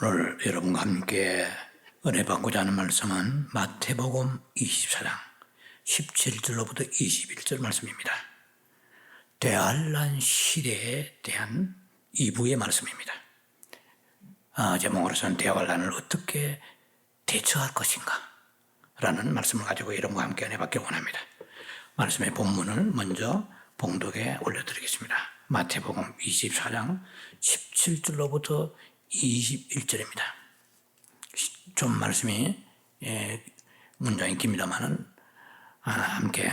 오늘 여러분과 함께 은혜 받고자 하는 말씀은 마태복음 24장 17절로부터 21절 말씀입니다. 대환란 시대에 대한 2부의 말씀입니다. 제목으로서는 대환란을 어떻게 대처할 것인가 라는 말씀을 가지고 여러분과 함께 은혜 받기 원합니다. 말씀의 본문을 먼저 봉독에 올려드리겠습니다. 마태복음 24장 17절로부터 21절입니다. 좀 말씀이 문장이 깁니다만은 함께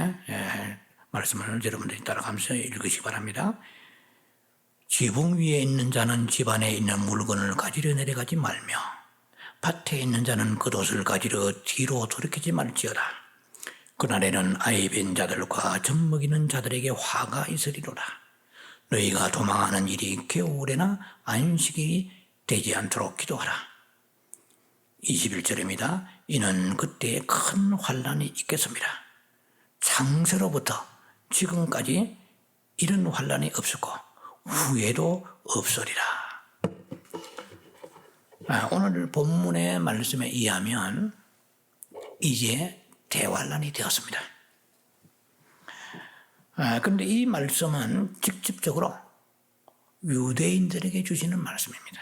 말씀을 여러분들이 따라가면서 읽으시기 바랍니다. 지붕 위에 있는 자는 집 안에 있는 물건을 가지러 내려가지 말며 밭에 있는 자는 겉옷을 가지러 뒤로 돌이키지 말지어다. 그날에는 아이 뵌 자들과 젖먹이는 자들에게 화가 있으리로다. 너희가 도망하는 일이 겨울에나 안식이 되지 않도록 기도하라. 21절입니다. 이는 그때 큰 환란이 있겠습니다. 창세로부터 지금까지 이런 환란이 없었고 후에도 없으리라. 오늘 본문의 말씀에 의하면 이제 대환란이 되었습니다. 그런데 이 말씀은 직접적으로 유대인들에게 주시는 말씀입니다.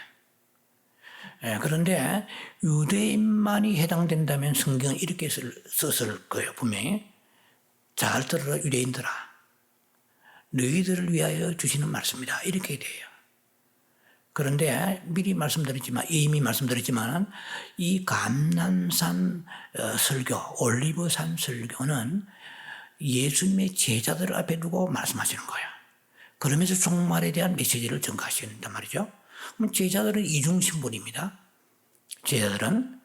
그런데 유대인만이 해당된다면 성경은 이렇게 썼을 거예요. 분명히. 잘 들어라 유대인들아. 너희들을 위하여 주시는 말씀이다. 이렇게 돼요. 그런데 미리 말씀드렸지만 이미 말씀드렸지만 이 감난산 설교, 올리브산 설교는 예수님의 제자들 앞에 두고 말씀하시는 거예요. 그러면서 종말에 대한 메시지를 전가하신단 말이죠. 그럼 제자들은 이중신분입니다. 제자들은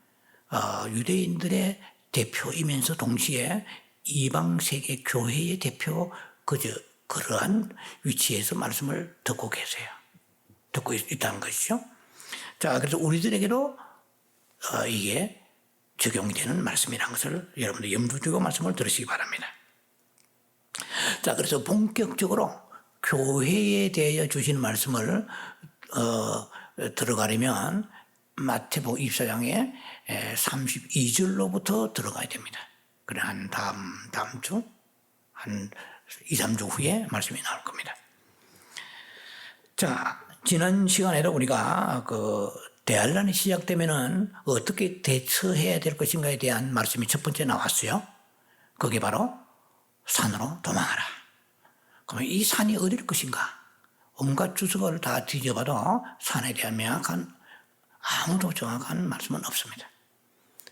유대인들의 대표이면서 동시에 이방세계 교회의 대표 그러한 위치에서 말씀을 듣고 계세요. 듣고 있다는 것이죠. 자, 그래서 우리들에게도 이게 적용이 되는 말씀이라는 것을 여러분들 염두에 두고 말씀을 들으시기 바랍니다. 자, 그래서 본격적으로 교회에 대하여 주신 말씀을 들어가려면 마태복음 24장에 32절로부터 들어가야 됩니다. 그래 한 다음 주 한 2, 3주 후에 말씀이 나올 겁니다. 자, 지난 시간에도 우리가 대환란이 시작되면은 어떻게 대처해야 될 것인가에 대한 말씀이 첫 번째 나왔어요. 그게 바로 산으로 도망하라. 그러면 이 산이 어딜 것인가? 온갖 주석을 다 뒤져봐도 산에 대한 명확한 아무도 정확한 말씀은 없습니다.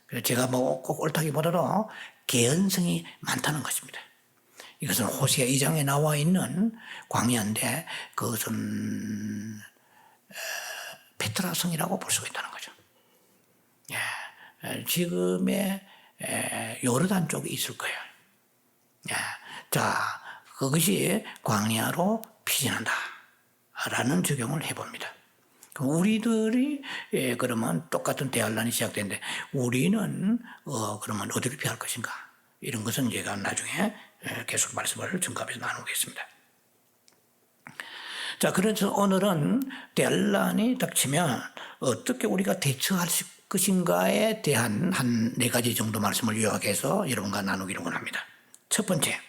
그래서 제가 꼭 옳다기보다도 개연성이 많다는 것입니다. 이것은 호세아 2장에 나와 있는 광야인데 그것은 페트라성이라고 볼 수가 있다는 거죠. 지금의 요르단 쪽에 있을 거예요. 자, 그것이 광야로 피진한다 라는 적용을 해봅니다. 우리들이 그러면 똑같은 대환란이 시작되는데 우리는 그러면 어디를 피할 것인가? 이런 것은 제가 나중에 계속 말씀을 증가하면서 나누겠습니다. 자, 그래서 오늘은 대환란이 닥치면 어떻게 우리가 대처할 것인가에 대한 한 4가지 정도 말씀을 요약해서 여러분과 나누기를 원합니다. 첫 번째,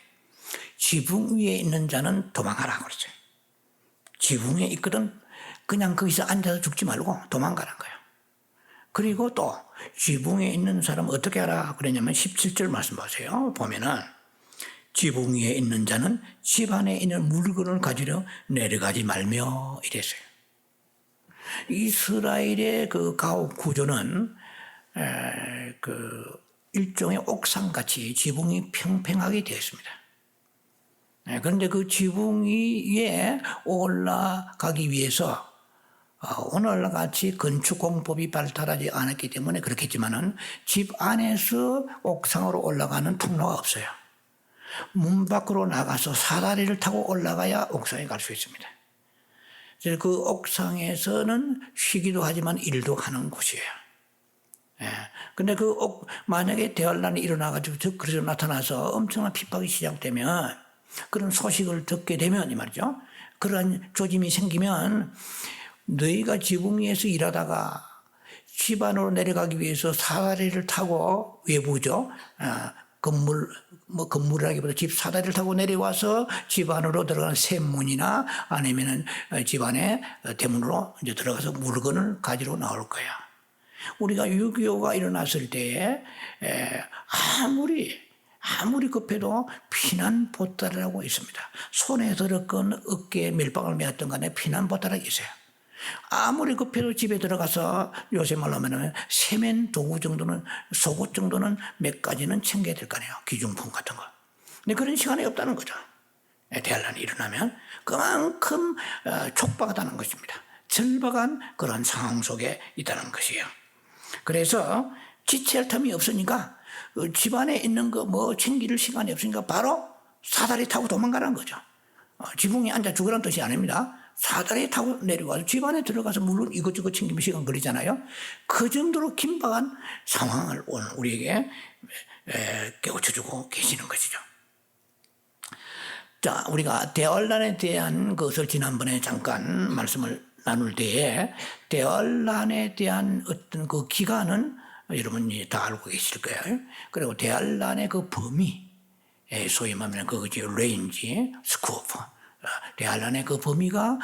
지붕 위에 있는 자는 도망하라 그러죠. 지붕에 있거든 그냥 거기서 앉아서 죽지 말고 도망가라는 거예요. 그리고 또 지붕에 있는 사람 어떻게 하라 그러냐면 17절 말씀 보세요. 보면은 지붕 위에 있는 자는 집 안에 있는 물건을 가지러 내려가지 말며 이랬어요. 이스라엘의 그 가옥 구조는 일종의 옥상같이 지붕이 평평하게 되어 있습니다. 그런데 그 지붕 위에 올라가기 위해서 오늘날 같이 건축 공법이 발달하지 않았기 때문에 그렇겠지만은 집 안에서 옥상으로 올라가는 통로가 없어요. 문 밖으로 나가서 사다리를 타고 올라가야 옥상에 갈 수 있습니다. 그래서 그 옥상에서는 쉬기도 하지만 일도 하는 곳이에요. 근데 만약에 대환란이 일어나가지고 그래서 나타나서 엄청난 핍박이 시작되면 그런 소식을 듣게 되면 이 말이죠. 그런 조짐이 생기면 너희가 지붕 위에서 일하다가 집 안으로 내려가기 위해서 사다리를 타고 외부죠. 건물이라기보다 집 사다리를 타고 내려와서 집 안으로 들어가는 샘문이나 아니면은 집 안에 대문으로 이제 들어가서 물건을 가지러 나올 거야. 우리가 6.25가 일어났을 때에 아무리 급해도 피난 보따리라고 있습니다. 손에 들었건 어깨에 밀빵을 메었던 간에 피난 보따리가 있어요. 아무리 급해도 집에 들어가서 요새 말로 하면 세면 도구 정도는, 속옷 정도는 몇 가지는 챙겨야 될 거 아니에요. 기중품 같은 거. 근데 그런 시간이 없다는 거죠. 대환란이 일어나면 그만큼 촉박하다는 것입니다. 절박한 그런 상황 속에 있다는 것이에요. 그래서 지체할 틈이 없으니까 집안에 있는 거 뭐 챙길 시간이 없으니까 바로 사다리 타고 도망가라는 거죠. 지붕에 앉아 죽으라는 뜻이 아닙니다. 사다리 타고 내려와서 집 안에 들어가서 물론 이것저것 챙기면 시간 걸리잖아요. 그 정도로 긴박한 상황을 오늘 우리에게 깨우쳐주고 계시는 것이죠. 자, 우리가 대환란에 대한 것을 지난번에 잠깐 말씀을 나눌 때에 대환란에 대한 어떤 그 기간은 여러분이 다 알고 계실 거예요. 그리고 대환란의 그 범위, 소위 말하면 그거지 레인지, 스코프, 대환란의 그 범위가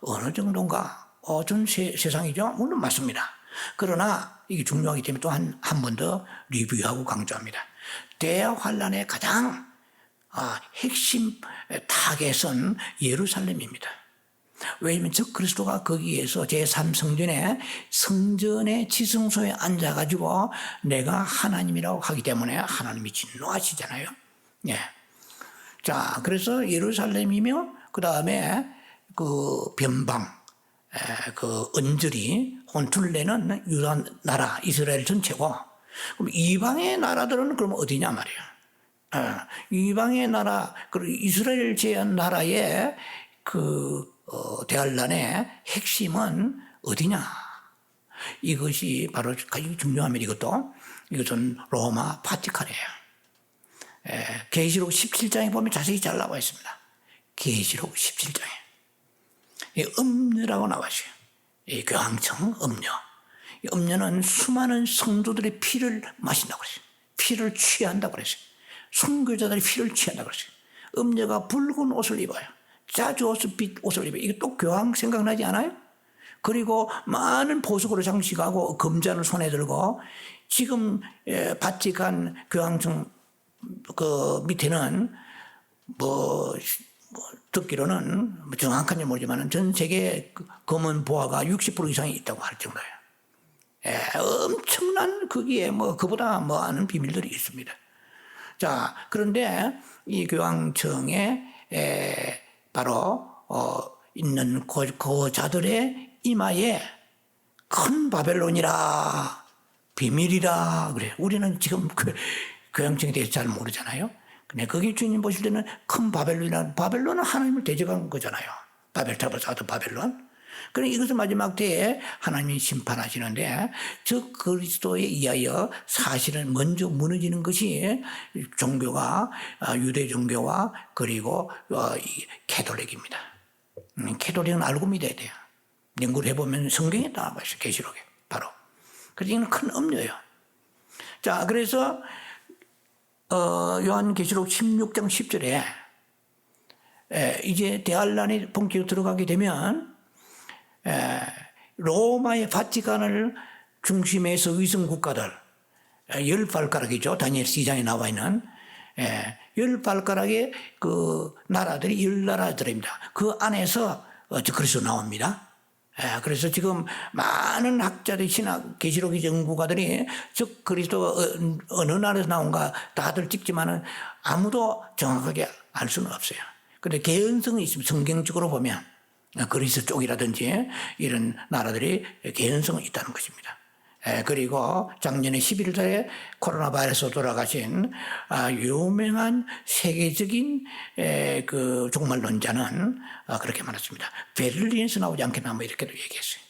어느 정도인가? 전 세상이죠. 물론 맞습니다. 그러나 이게 중요하기 때문에 또 한 번 더 리뷰하고 강조합니다. 대환란의 가장 핵심 타겟은 예루살렘입니다. 왜냐하면 저 그리스도가 거기에서 제3성전에 성전의 지성소에 앉아가지고 내가 하나님이라고 하기 때문에 하나님이 진노하시잖아요. 예. 자, 그래서 예루살렘이며 그 다음에 그 변방, 그 언저리, 혼툴레는 유다 나라 이스라엘 전체고, 그럼 이방의 나라들은 그럼 어디냐 말이에요. 이방의 나라, 그리고 이스라엘 제한 나라의 대환란의 핵심은 어디냐? 이것이 바로 가장 중요합니다. 이것은 로마 바티칸이에요. 계시록 17장에 보면 자세히 잘 나와 있습니다. 계시록 17장에. 음녀라고 나와 있어요. 이 교황청 음녀. 이 음녀는 수많은 성도들의 피를 마신다고 그랬어요. 피를 취한다고 그랬어요. 순교자들의 피를 취한다고 그랬어요. 음녀가 붉은 옷을 입어요. 자주옷빛 옷을 입어요. 이게 또 교황 생각나지 않아요? 그리고 많은 보석으로 장식하고 금잔을 손에 들고 지금 바티칸 교황청 그 밑에는 듣기로는 정확한지 모르지만 전 세계 검은 보화가 60% 이상이 있다고 할 정도예요. 엄청난 거기에 그보다 아는 비밀들이 있습니다. 자, 그런데 이 교황청에 바로 있는 그 자들의 이마에 큰 바벨론이라 비밀이라 그래. 우리는 지금 교황청에 대해서 잘 모르잖아요. 근데 거기 주님 보실 때는 큰 바벨론은 하나님을 대적한 거잖아요. 바벨탑을 쌓았던 바벨론. 그러니까 이것은 마지막 때에 하나님이 심판하시는데 저 그리스도에 의하여 사실은 먼저 무너지는 것이 종교가 유대 종교와 그리고 캐톨릭입니다. 캐톨릭은 알고 믿어야 돼요. 연구를 해보면 성경에 나와 있어요. 계시록에 바로. 그래서 이건 큰 음료예요. 자, 그래서 요한계시록 16장 10절에 이제 대환란이 본격적으로 들어가게 되면 로마의 바티칸을 중심해서 위성 국가들 10발가락이죠. 다니엘 2장에 나와 있는 10발가락의 그 나라들이 10나라들입니다. 그 안에서 그리스도 나옵니다. 그래서 지금 많은 학자들이 신학 계시록 연구가들이 즉 그리스도가 어느 나라에서 나온가 다들 찍지만은 아무도 정확하게 알 수는 없어요. 그런데 개연성이 있습니다. 성경적으로 보면 그리스 쪽이라든지 이런 나라들이 개연성은 있다는 것입니다. 그리고 작년에 11월에 코로나 바이러스로 돌아가신 유명한 세계적인 그 종말론자는 그렇게 말했습니다. 베를린에서 나오지 않겠나 이렇게도 얘기했어요.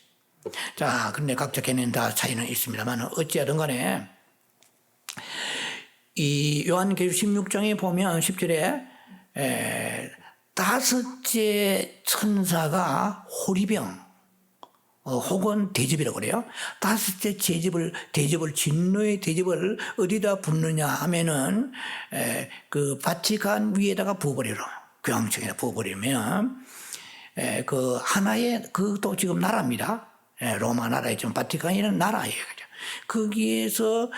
자, 근데 각자 개념 다 차이는 있습니다만 어찌하든 간에 이 요한계시록 16장에 보면 10절에 다섯째 천사가 호리병 혹은 대접이라고 그래요. 다섯째 대접을 진노의 대접을 어디다 붓느냐 하면은 그 바티칸 위에다가 부어버리러 교황청에다 부어버리면 그 하나의 그도 지금 나라입니다. 로마 나라이지만 바티칸이는 나라예요. 그죠? 거기에서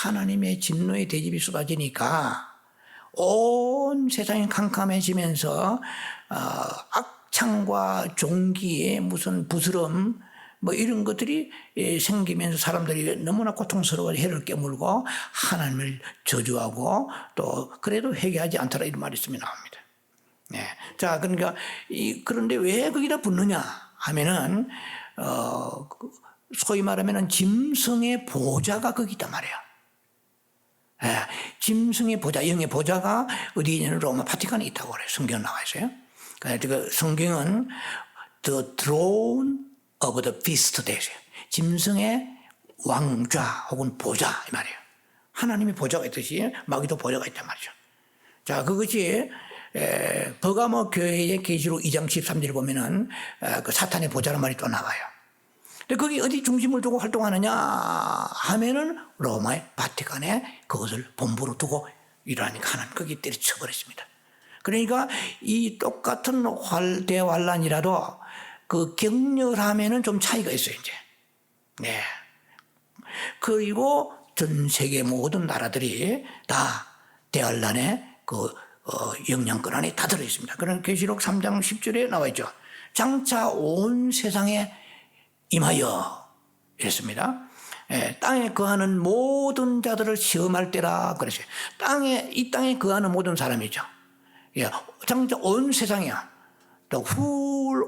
하나님의 진노의 대접이 쏟아지니까 온 세상이 캄캄해지면서 악창과 종기의 무슨 부스럼 뭐 이런 것들이 생기면서 사람들이 너무나 고통스러워 해를 깨물고 하나님을 저주하고 또 그래도 회개하지 않더라 이런 말씀이 나옵니다. 네. 자, 그러니까 그런데 왜 거기다 붙느냐 하면은 소위 말하면은 짐승의 보좌가 거기 있단 말이에요. 짐승의 보좌, 영의 보좌가 어디에 있냐면 로마 바티칸에 있다고 그래요. 성경에 나와 있어요. 그러니까 성경은 The Throne of the Beast 되세요. 짐승의 왕좌 혹은 보좌 이 말이에요. 하나님의 보좌가 있듯이 마귀도 보좌가 있단 말이죠. 자, 그것이 버가모 교회의 계시록 2장 13절을 보면은 그 사탄의 보좌란 말이 또 나와요. 근데 거기 어디 중심을 두고 활동하느냐 하면은 로마의 바티칸에 그것을 본부로 두고 일하니까 하나님 거기 때려쳐버렸습니다. 그러니까 이 똑같은 대환란이라도 그 격렬함에는 좀 차이가 있어요, 이제. 네. 그리고 전 세계 모든 나라들이 다 대환란에 그 영향권 안에 다 들어있습니다. 그런 계시록 3장 10절에 나와 있죠. 장차 온 세상에 임하여 이랬습니다. 땅에 거하는 모든 자들을 시험할 때라 그랬어요. 이 땅에 거하는 모든 사람이죠. 장차 온 세상이야. The whole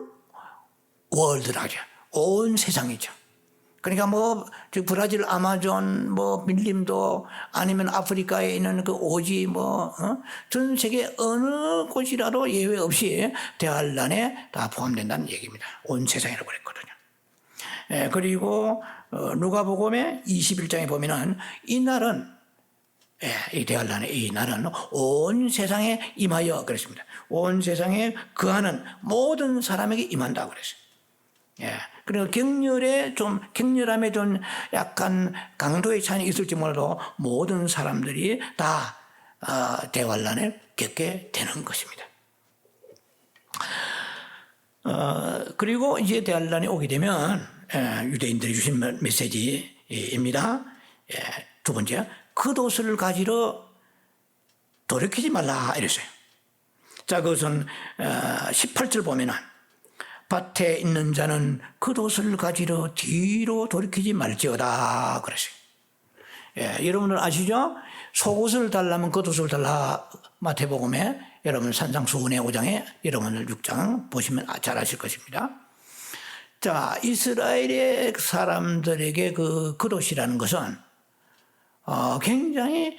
world라죠. 온 세상이죠. 그러니까 뭐 브라질 아마존 뭐 밀림도 아니면 아프리카에 있는 그 오지 전 세계 어느 곳이라도 예외 없이 대환란에 다 포함된다는 얘기입니다. 온 세상이라고 그랬거든요. 그리고 누가복음의 21장에 보면은 이 날은 이 대환란의 이 날은 온 세상에 임하여 그랬습니다. 온 세상에 거하는 모든 사람에게 임한다 그랬어요. 그리고 격렬함에 좀 약간 강도의 차이는 있을지 몰라도 모든 사람들이 다 대환란을 겪게 되는 것입니다. 그리고 이제 대환란이 오게 되면 유대인들이 주신 메시지입니다. 두 번째, 겉옷을 가지러 돌이키지 말라 이랬어요. 자, 그것은 18절 보면은 밭에 있는 자는 겉옷을 가지러 뒤로 돌이키지 말지어다 그랬어요. 여러분들 아시죠? 속옷을 달라면 겉옷을 달라. 마태복음에 여러분 산상수훈의 5장에 여러분들 6장 보시면 잘 아실 것입니다. 자, 이스라엘의 사람들에게 그 겉옷이라는 것은 굉장히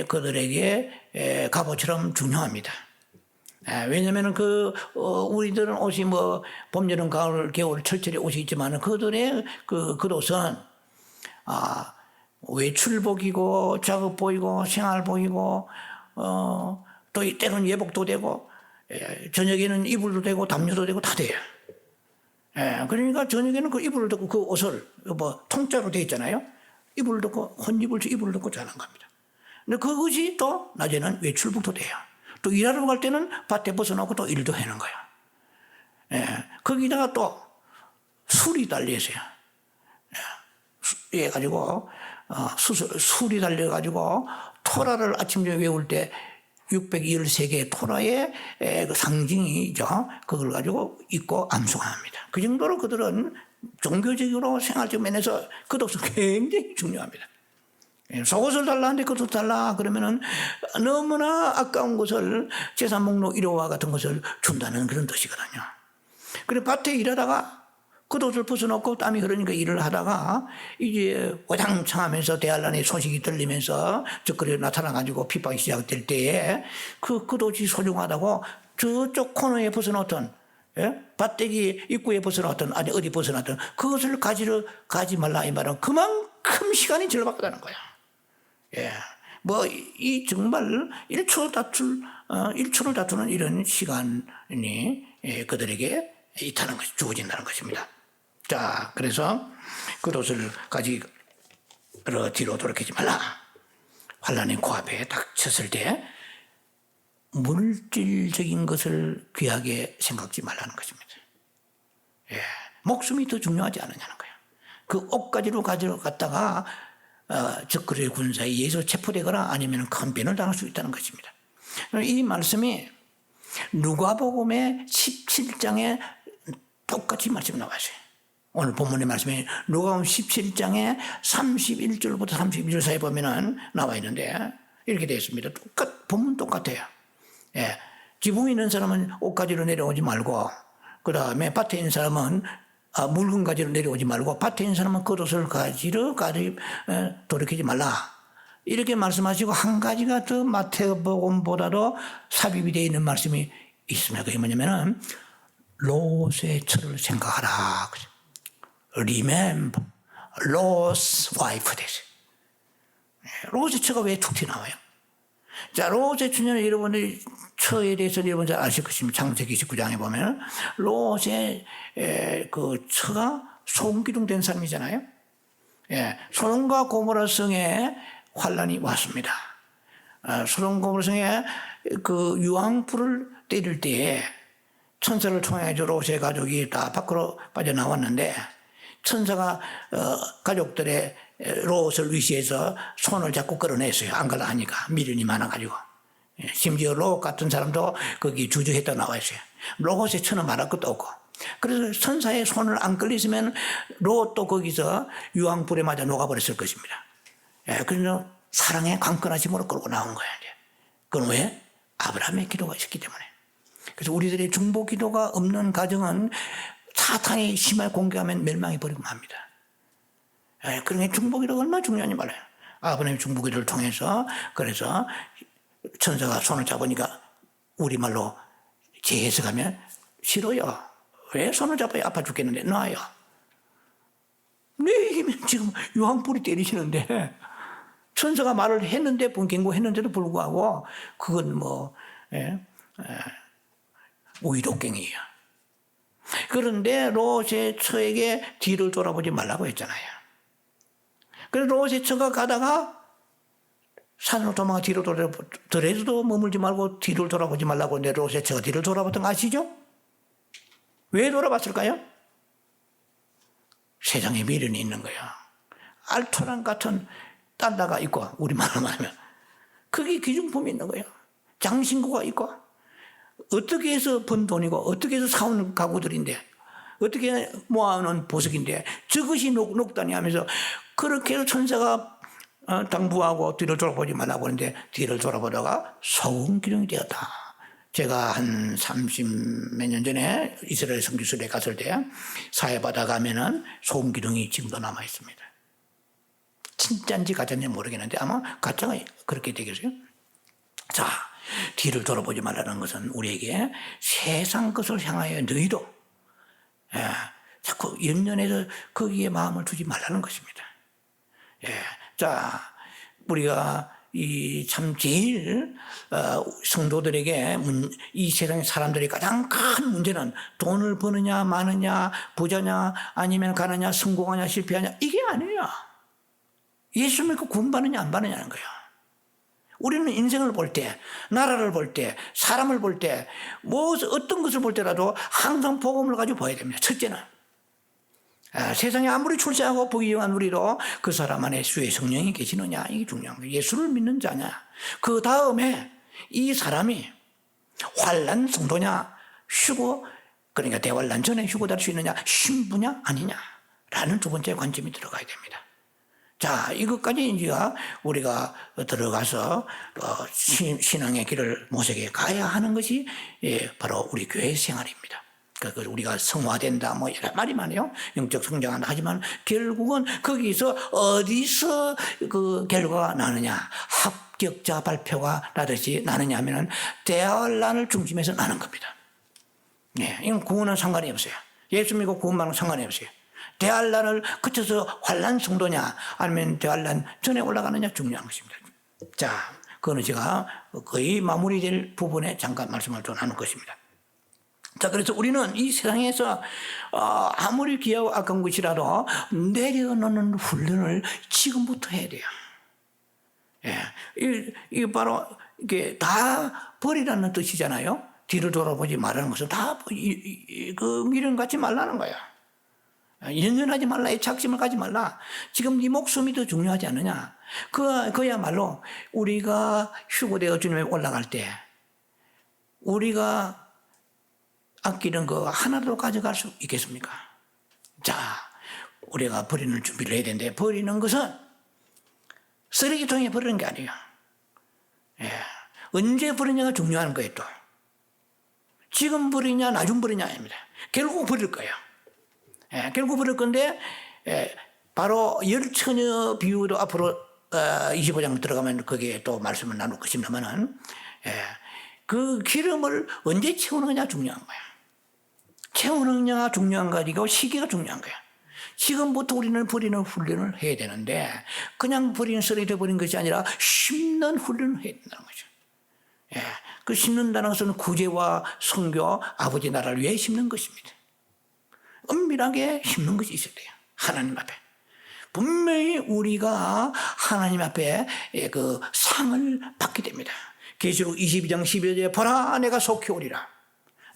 그들에게 갑옷처럼 중요합니다. 왜냐하면 우리들은 옷이 봄, 여름, 가을, 겨울, 철철에 옷이 있지만 그들의 그 겉옷은 외출복이고 작업복이고 생활복이고 또 때로는 예복도 되고 저녁에는 이불도 되고 담요도 되고 다 돼요. 그러니까 저녁에는 그 이불을 덮고 그 옷을 통짜로 되어 있잖아요. 이불을 덮고 이불을 덮고 자는 겁니다. 근데 그것이 또 낮에는 외출복도 돼요. 또 일하러 갈 때는 밭에 벗어나고 또 일도 하는 거예요. 거기다가 또 술이 달려 있어요. 가지고 술이 달려 가지고 토라를 아침에 외울 때 613개의 토라의 그 상징이죠. 그걸 가지고 입고 암송합니다. 그 정도로 그들은 종교적으로 생활적 면에서 겉옷은 굉장히 중요합니다. 속옷을 달라는데 겉옷 달라 그러면은 너무나 아까운 것을 재산 목록 1호와 같은 것을 준다는 그런 뜻이거든요. 그래 밭에 일하다가 겉옷을 벗어놓고 땀이 흐르니까 일을 하다가 이제 와장창하면서 대환란의 소식이 들리면서 적그리 나타나가지고 핍박이 시작될 때에 그 겉옷이 소중하다고 저쪽 코너에 벗어놓던 밭대기 입구에 벗어놨던 아니 어디 벗어놨던 그것을 가지러 가지 말라 이 말은 그만큼 시간이 절박하다는 거야. 이 정말 1초를 다투는 이런 시간이 그들에게 있다는 것이 주어진다는 것입니다. 자, 그래서 겉옷을 가지고 뒤로 돌이키지 말라. 환란이 코앞에 닥쳤을 때 물질적인 것을 귀하게 생각지 말라는 것입니다. 예, 목숨이 더 중요하지 않느냐는 거예요. 그 옷가지로 가져갔다가 적그리스도의 군사에 의해서 체포되거나 아니면 큰 변을 당할 수 있다는 것입니다. 이 말씀이 누가복음의 17장에 똑같이 말씀이 나와 있어요. 오늘 본문의 말씀이 누가복음 17장에 31절부터 32절 사이에 보면은 나와 있는데 이렇게 되어 있습니다. 본문 똑같아요. 예, 지붕에 있는 사람은 옷가지로 내려오지 말고, 그 다음에 밭에 있는 사람은 물건 가지로 내려오지 말고, 밭에 있는 사람은 겉옷을 가지러 돌이키지 말라. 이렇게 말씀하시고 한 가지가 더 마태복음보다도 삽입이 되어 있는 말씀이 있습니다. 그게 뭐냐면은 롯의 처를 생각하라. Remember Lot's wife. 롯의 처가 왜 툭 튀어나와요? 자, 롯의 처는 여러분들이 처에 대해서 여러분 잘 아실 것입니다. 창세기 29장에 보면 롯의 그 처가 소금기둥 된 사람이잖아요. 예, 소돔과 고모라 성에 환란이 왔습니다. 소돔 고모라 성에 그 유황불을 때릴 때에 천사를 통해 롯의 가족이 다 밖으로 빠져나왔는데 천사가 가족들의 롯을 위시해서 손을 잡고 끌어냈어요. 안 가려 하니까 미련이 많아가지고. 심지어 롯 같은 사람도 거기 주저했다 나와 있어요. 롯의 처는 말할 것도 없고. 그래서 천사의 손을 안 끌렸으면 롯도 거기서 유황불에 맞아 녹아버렸을 것입니다. 그래서 사랑의 강건하심으로 끌고 나온 거예요. 그건 왜? 아브라함의 기도가 있었기 때문에. 그래서 우리들의 중보 기도가 없는 가정은 사탄이 심하게 공격하면 멸망해 버리고 맙니다. 그러니까 중보 기도가 얼마나 중요한지 몰라요. 아브라함의 중보 기도를 통해서 그래서 천사가 손을 잡으니까 우리말로 재해석하면 싫어요. 왜 손을 잡아요? 아파 죽겠는데 놔요. 내 얘기면 지금 유황불이 때리시는데 천사가 말을 했는데 경고했는데도 불구하고 그건 뭐 우유독갱이에요. 그런데 롯의 처에게 뒤를 돌아보지 말라고 했잖아요. 그래서 롯의 처가 가다가 산으로 도망가 뒤로 돌아보더라도 머물지 말고 뒤를 돌아보지 말라고 했는데 롯의 처가 뒤를 돌아봤던 거 아시죠? 왜 돌아봤을까요? 세상에 미련이 있는 거예요. 알토란 같은 딸다가 있고 우리말로 말하면 그게 기준품이 있는 거예요. 장신구가 있고 어떻게 해서 번 돈이고 어떻게 해서 사온 가구들인데 어떻게 모아놓은 보석인데 저것이 녹다니 하면서 그렇게 해서 천사가 당부하고 뒤를 돌아보지 말라고 하는데 뒤를 돌아보다가 소금기둥이 되었다. 제가 한 30 몇 년 전에 이스라엘 선교술에 갔을 때 사해바다 가면은 소금기둥이 지금도 남아 있습니다. 진짜인지 가짜인지 모르겠는데 아마 가짜가 그렇게 되겠어요. 자, 뒤를 돌아보지 말라는 것은 우리에게 세상 것을 향하여 너희도 자꾸 연연해서 거기에 마음을 두지 말라는 것입니다. 자, 우리가 이 참 제일 성도들에게 이 세상 사람들이 가장 큰 문제는 돈을 버느냐 마느냐 부자냐 아니면 가느냐 성공하냐 실패하냐 이게 아니에요. 예수 믿고 구원받느냐 안 받느냐는 거예요. 우리는 인생을 볼 때, 나라를 볼 때, 사람을 볼 때, 어떤 것을 볼 때라도 항상 복음을 가지고 봐야 됩니다. 첫째는 세상에 아무리 출세하고 부귀영한 우리도 그 사람 안에 주의 성령이 계시느냐 이게 중요한 거예요. 예수를 믿는 자냐. 그 다음에 이 사람이 환난 성도냐 휴고 그러니까 대환난 전에 휴고 될 수 있느냐 신부냐 아니냐라는 두 번째 관점이 들어가야 됩니다. 자, 이것까지 이제 우리가 들어가서 신앙의 길을 모색해 가야 하는 것이 바로 우리 교회 생활입니다. 그걸 우리가 성화된다 뭐 여러 말이 많아요. 영적 성장한다 하지만 결국은 거기서 어디서 그 결과가 나느냐 합격자 발표가 나듯이 나느냐 하면은 대환란을 중심에서 나는 겁니다. 이건 구원은 상관이 없어요. 예수 믿고 구원받는 상관이 없어요. 대환란을 거쳐서 환란 정도냐 아니면 대환란 전에 올라가느냐 중요한 것입니다. 자, 그거는 제가 거의 마무리될 부분에 잠깐 말씀을 좀 나눌 것입니다. 자, 그래서 우리는 이 세상에서 아무리 귀하고 아까운 것이라도 내려놓는 훈련을 지금부터 해야 돼요. 예, 이게 바로 이게 다 버리라는 뜻이잖아요. 뒤로 돌아보지 말라는 것은 다 그 미련 갖지 말라는 거야. 연연하지 말라, 애착심을 가지 말라. 지금 네 목숨이 더 중요하지 않느냐. 그야말로 우리가 휴고되어 주님에 올라갈 때 우리가 아끼는 거 하나도 가져갈 수 있겠습니까? 자, 우리가 버리는 준비를 해야 되는데, 버리는 것은 쓰레기통에 버리는 게 아니에요. 예. 언제 버리냐가 중요한 거예요, 또. 지금 버리냐, 나중 버리냐, 아닙니다. 결국 버릴 거예요. 예, 결국 버릴 건데, 바로 열처녀 비유도 앞으로 25장 들어가면 거기에 또 말씀을 나눌 것입니다만은, 그 기름을 언제 채우느냐 중요한 거야. 채우느냐가 중요한 거 아니고 시기가 중요한 거야. 지금부터 우리는 버리는 훈련을 해야 되는데 그냥 버리는 쓰레기 버리는 것이 아니라 심는 훈련을 해야 된다는 거죠. 예, 그 심는다는 것은 구제와 선교, 아버지 나라를 위해 심는 것입니다. 은밀하게 심는 것이 있어야 돼요. 하나님 앞에. 분명히 우리가 하나님 앞에 그 상을 받게 됩니다. 계시록 22장 12절에 보라 내가 속히 오리라.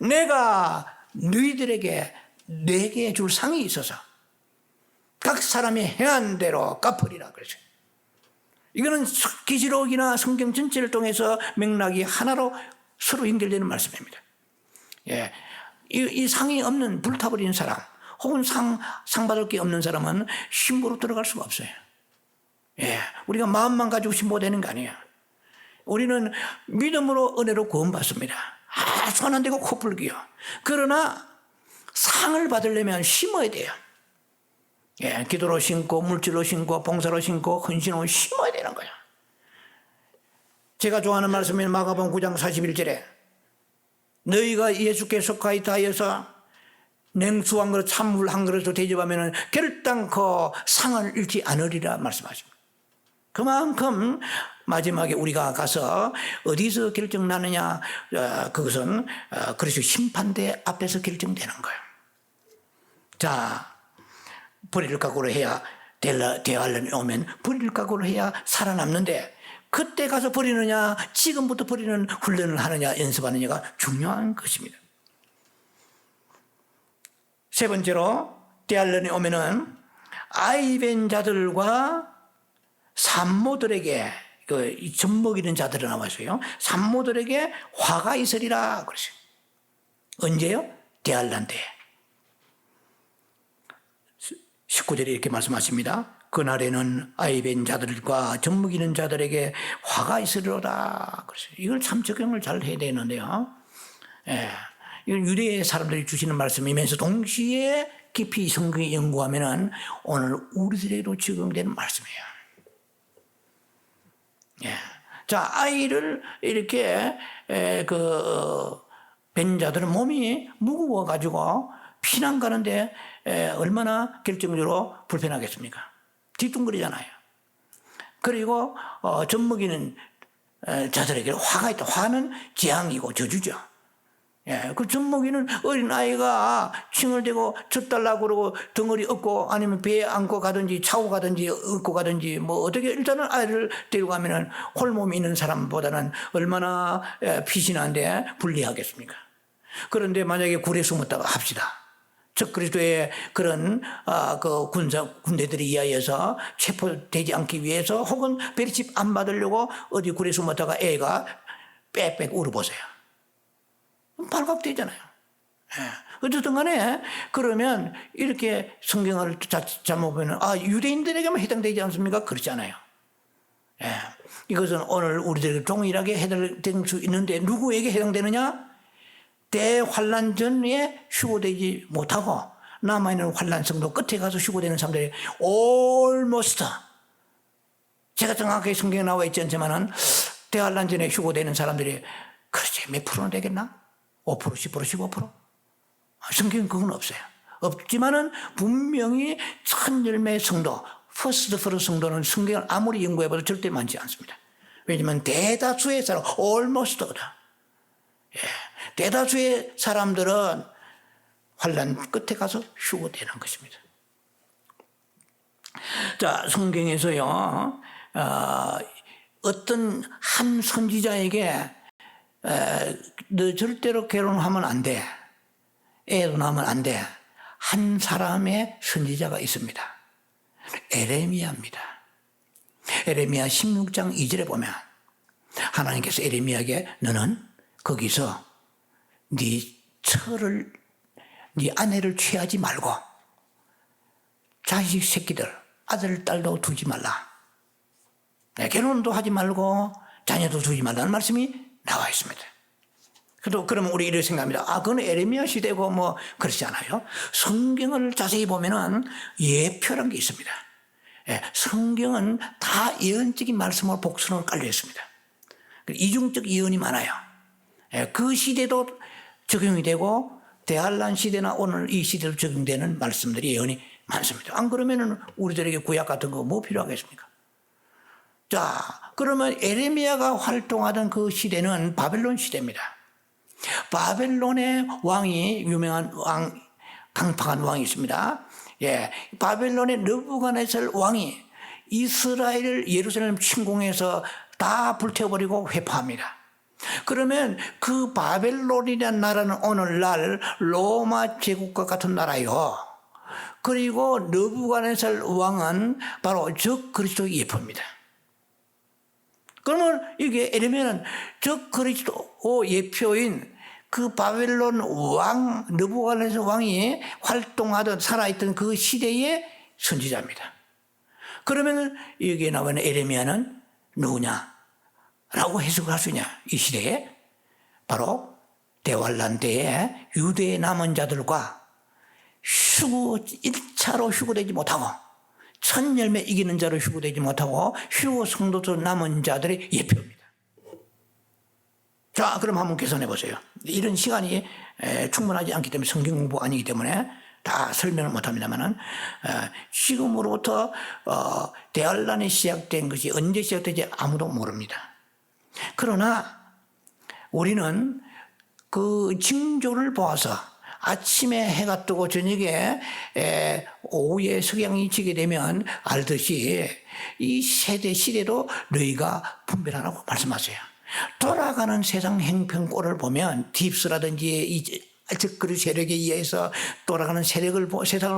내가 너희들에게 내게 줄 상이 있어서 각 사람이 행한 대로 갚으리라 그러죠. 이거는 계시록이나 성경 전체를 통해서 맥락이 하나로 서로 연결되는 말씀입니다. 예, 이 상이 없는 불타버리는 사람 혹은 상 받을 게 없는 사람은 신부로 들어갈 수가 없어요. 예, 우리가 마음만 가지고 신부가 되는 거 아니에요. 우리는 믿음으로 은혜로 구원받습니다. 손 안 대고 코 풀기요. 그러나 상을 받으려면 심어야 돼요. 예, 기도로 심고 물질로 심고 봉사로 심고 헌신으로 심어야 되는 거예요. 제가 좋아하는 말씀이 마가복음 9장 41절에 너희가 예수께 속하였다 하여서 냉수 한 그릇 찬물 한 그릇을 대접하면 결단코 상을 잃지 않으리라 말씀하십니다. 그만큼 마지막에 우리가 가서 어디서 결정나느냐, 그것은 그리스도 심판대 앞에서 결정되는 거예요. 자, 버릴 각오를 해야 대환란이 오면 버릴 각오를 해야 살아남는데 그때 가서 버리느냐, 지금부터 버리는 훈련을 하느냐, 연습하느냐가 중요한 것입니다. 세 번째로 대환란이 오면은 아이벤 자들과 산모들에게 젖먹이는 자들이 나와서요. 산모들에게 화가 있으리라 그러죠. 언제요? 대환란 때. 19절에 이렇게 말씀하십니다. 그날에는 아이벤 자들과 젖먹이는 자들에게 화가 있으리로다 그러죠. 이걸 참 적용을 잘 해야 되는데요. 예. 이건 유대 사람들이 주시는 말씀이면서 동시에 깊이 성경에 연구하면은 오늘 우리들에게도 적용되는 말씀이에요. 예. 자, 아이를 이렇게 뵌 자들은 몸이 무거워 가지고 피난 가는데 얼마나 결정적으로 불편하겠습니까? 뒤뚱거리잖아요. 그리고 젖먹이는 자들에게 화가 있다. 화는 재앙이고 저주죠. 예, 그 젖먹이는 어린아이가 칭을 대고 젖달라고 그러고 덩어리 업고 아니면 배에 안고 가든지 차고 가든지 업고 가든지 뭐 어떻게 일단은 아이를 데리고 가면은 홀몸이 있는 사람보다는 얼마나 피신한데 불리하겠습니까? 그런데 만약에 굴에 숨었다가 합시다. 즉 그리스도의 그런 그 군대들에 의하여서 체포되지 않기 위해서 혹은 베리칩 안 받으려고 어디 굴에 숨었다가 애가 빽빽 울어보세요. 발각되잖아요. 예. 어쨌든 간에 그러면 이렇게 성경을 잘못 보면 유대인들에게만 해당되지 않습니까? 그렇지 않아요. 예. 이것은 오늘 우리들에게 동일하게 해당될 수 있는데 누구에게 해당되느냐? 대환란 전에 휴고되지 못하고 남아있는 환란 성도 끝에 가서 휴고되는 사람들이 almost 제가 정확하게 성경에 나와 있지 않지만은 대환란 전에 휴고되는 사람들이 그렇지 몇 프로는 되겠나? 5%, 10%, 15%? 성경은 그건 없어요. 없지만은 분명히 천열매 성도, 퍼스트 성도는 성경을 아무리 연구해봐도 절대 많지 않습니다. 왜냐하면 대다수의 사람, almost거든. 예. 대다수의 사람들은 환난 끝에 가서 휴거되는 것입니다. 자, 성경에서요, 어떤 한 선지자에게 너 절대로 결혼하면 안 돼, 애도 낳으면 안 돼, 한 사람의 선지자가 있습니다. 에레미야입니다. 에레미야 16장 2절에 보면 하나님께서 에레미야에게 너는 거기서 네 처를, 네 아내를 취하지 말고 자식 새끼들, 아들 딸도 두지 말라, 결혼도 하지 말고 자녀도 두지 말라는 말씀이 나와 있습니다. 그러면 우리 이렇게 생각합니다. 그건 에레미야 시대고 뭐 그렇지 않아요. 성경을 자세히 보면은 예표란 게 있습니다. 성경은 다 예언적인 말씀으로 복선으로 깔려 있습니다. 이중적 예언이 많아요. 그 시대도 적용이 되고 대환란 시대나 오늘 이 시대도 적용되는 말씀들이 예언이 많습니다. 안 그러면은 우리들에게 구약 같은 거 뭐 필요하겠습니까? 자, 그러면 에레미야가 활동하던 그 시대는 바벨론 시대입니다. 바벨론의 왕이, 유명한 왕, 강팍한 왕이 있습니다. 바벨론의 느부갓네살 왕이 이스라엘 예루살렘 침공해서 다 불태워버리고 회파합니다. 그러면 그 바벨론이라는 나라는 오늘날 로마 제국과 같은 나라요. 그리고 느부갓네살 왕은 바로 적 그리스도의 예표입니다. 그러면 이게 에레미야는 적 그리스도 예표인 그 바벨론 왕, 느부갓네살 왕이 활동하던 살아있던 그 시대의 선지자입니다. 그러면 여기에 나오는 에레미야는 누구냐? 라고 해석을 할 수 있냐? 이 시대에 바로 대환란 때에 유대의 남은 자들과 1차로 휴거되지 못하고 첫 열매 이기는 자로 휴거되지 못하고 휴거 성도로 남은 자들의 예표입니다. 자, 그럼 한번 계산해 보세요. 이런 시간이 충분하지 않기 때문에 성경 공부가 아니기 때문에 다 설명을 못합니다만은 지금으로부터 대환란이 시작된 것이 언제 시작된지 아무도 모릅니다. 그러나 우리는 그 징조를 보아서 아침에 해가 뜨고 저녁에 오후에 석양이 지게 되면 알듯이 이 시대도 너희가 분별하라고 말씀하세요. 돌아가는 세상 행편꼴을 보면 딥스라든지 이 적그리 세력에 의해서 돌아가는 세상을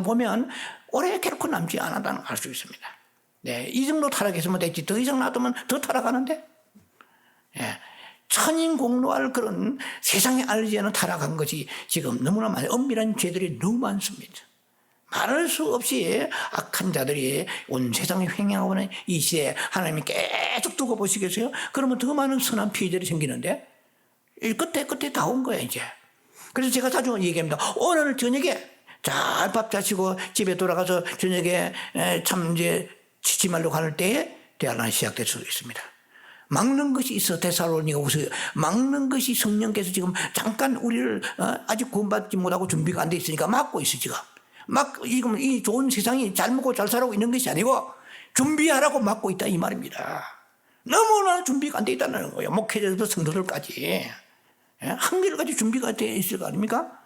보면 오래 결코 남지 않았다는 걸 알 수 있습니다. 이 정도 타락했으면 됐지 더 이상 놔두면 더 타락하는데, 천인공노할 그런 세상에 알지 않은 타락한 것이 지금 너무나 많이 엄밀한 죄들이 너무 많습니다. 말할 수 없이 악한 자들이 온 세상에 횡행하고 있는 이 시대에 하나님이 계속 두고 보시겠어요? 그러면 더 많은 선한 피해들이 생기는데 끝에 다 온 거야 이제. 그래서 제가 자주 얘기합니다. 오늘 저녁에 잘 밥 자시고 집에 돌아가서 저녁에 참 이제 지치 말로 갈 때에 대환란이 시작될 수 있습니다. 막는 것이 있어. 데살로니가 우서 막는 것이 성령께서 지금 잠깐 우리를 아직 구원받지 못하고 준비가 안 돼 있으니까 막고 있어 지금. 지금 이 좋은 세상이 잘 먹고 잘 살고 있는 것이 아니고 준비하라고 막고 있다 이 말입니다. 너무나 준비가 안 돼 있다는 거예요. 목회자들도 성도들까지 한결까지 준비가 돼 있을 거 아닙니까?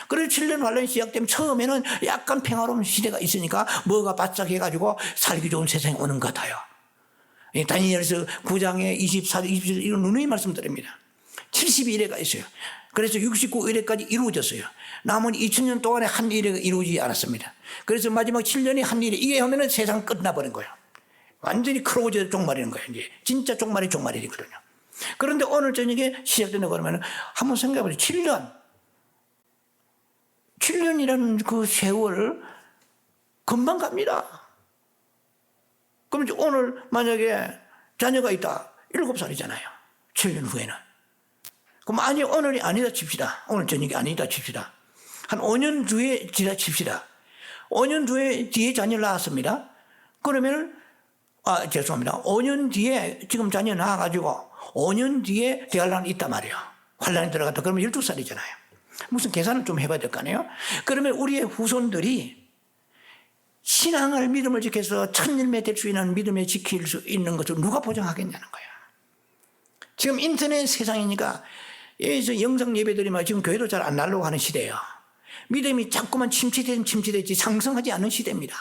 그래서 7년 환란이 시작되면 처음에는 약간 평화로운 시대가 있으니까 뭐가 바짝 해가지고 살기 좋은 세상이 오는 것 같아요. 다니엘서 9장에 24, 27 이런 누누이 말씀드립니다. 72일에가 있어요. 그래서 69일에까지 이루어졌어요. 남은 2000년 동안에 한 일이 이루어지지 않았습니다. 그래서 마지막 7년이 한 일이 이게 하면은 세상 끝나버린 거예요. 완전히 크로즈 종말이는 거예요. 이제 진짜 종말이거든요. 그런데 오늘 저녁에 시작되는 거라면 한번 생각해 보세요. 7년이라는 그 세월 금방 갑니다. 그럼 이제 오늘 만약에 자녀가 있다. 7살이잖아요. 7년 후에는. 그럼 아니 오늘이 아니다 칩시다. 오늘 저녁이 아니다 칩시다. 한 5년 뒤에 지나 칩시다. 5년 뒤에 자녀를 낳았습니다. 그러면은 죄송합니다. 5년 뒤에 지금 자녀 낳아가지고 5년 뒤에 대환란이 있단 말이에요. 환란이 들어갔다. 그러면 12살이잖아요. 무슨 계산을 좀 해봐야 될 거 아니에요? 그러면 우리의 후손들이 신앙을 믿음을 지켜서 천일매 될 수 있는 믿음에 지킬 수 있는 것을 누가 보장하겠냐는 거야. 지금 인터넷 세상이니까 여기서 영상 예배드리면 지금 교회도 잘 안 나려고 하는 시대예요. 믿음이 자꾸만 침체되지 상승하지 않는 시대입니다.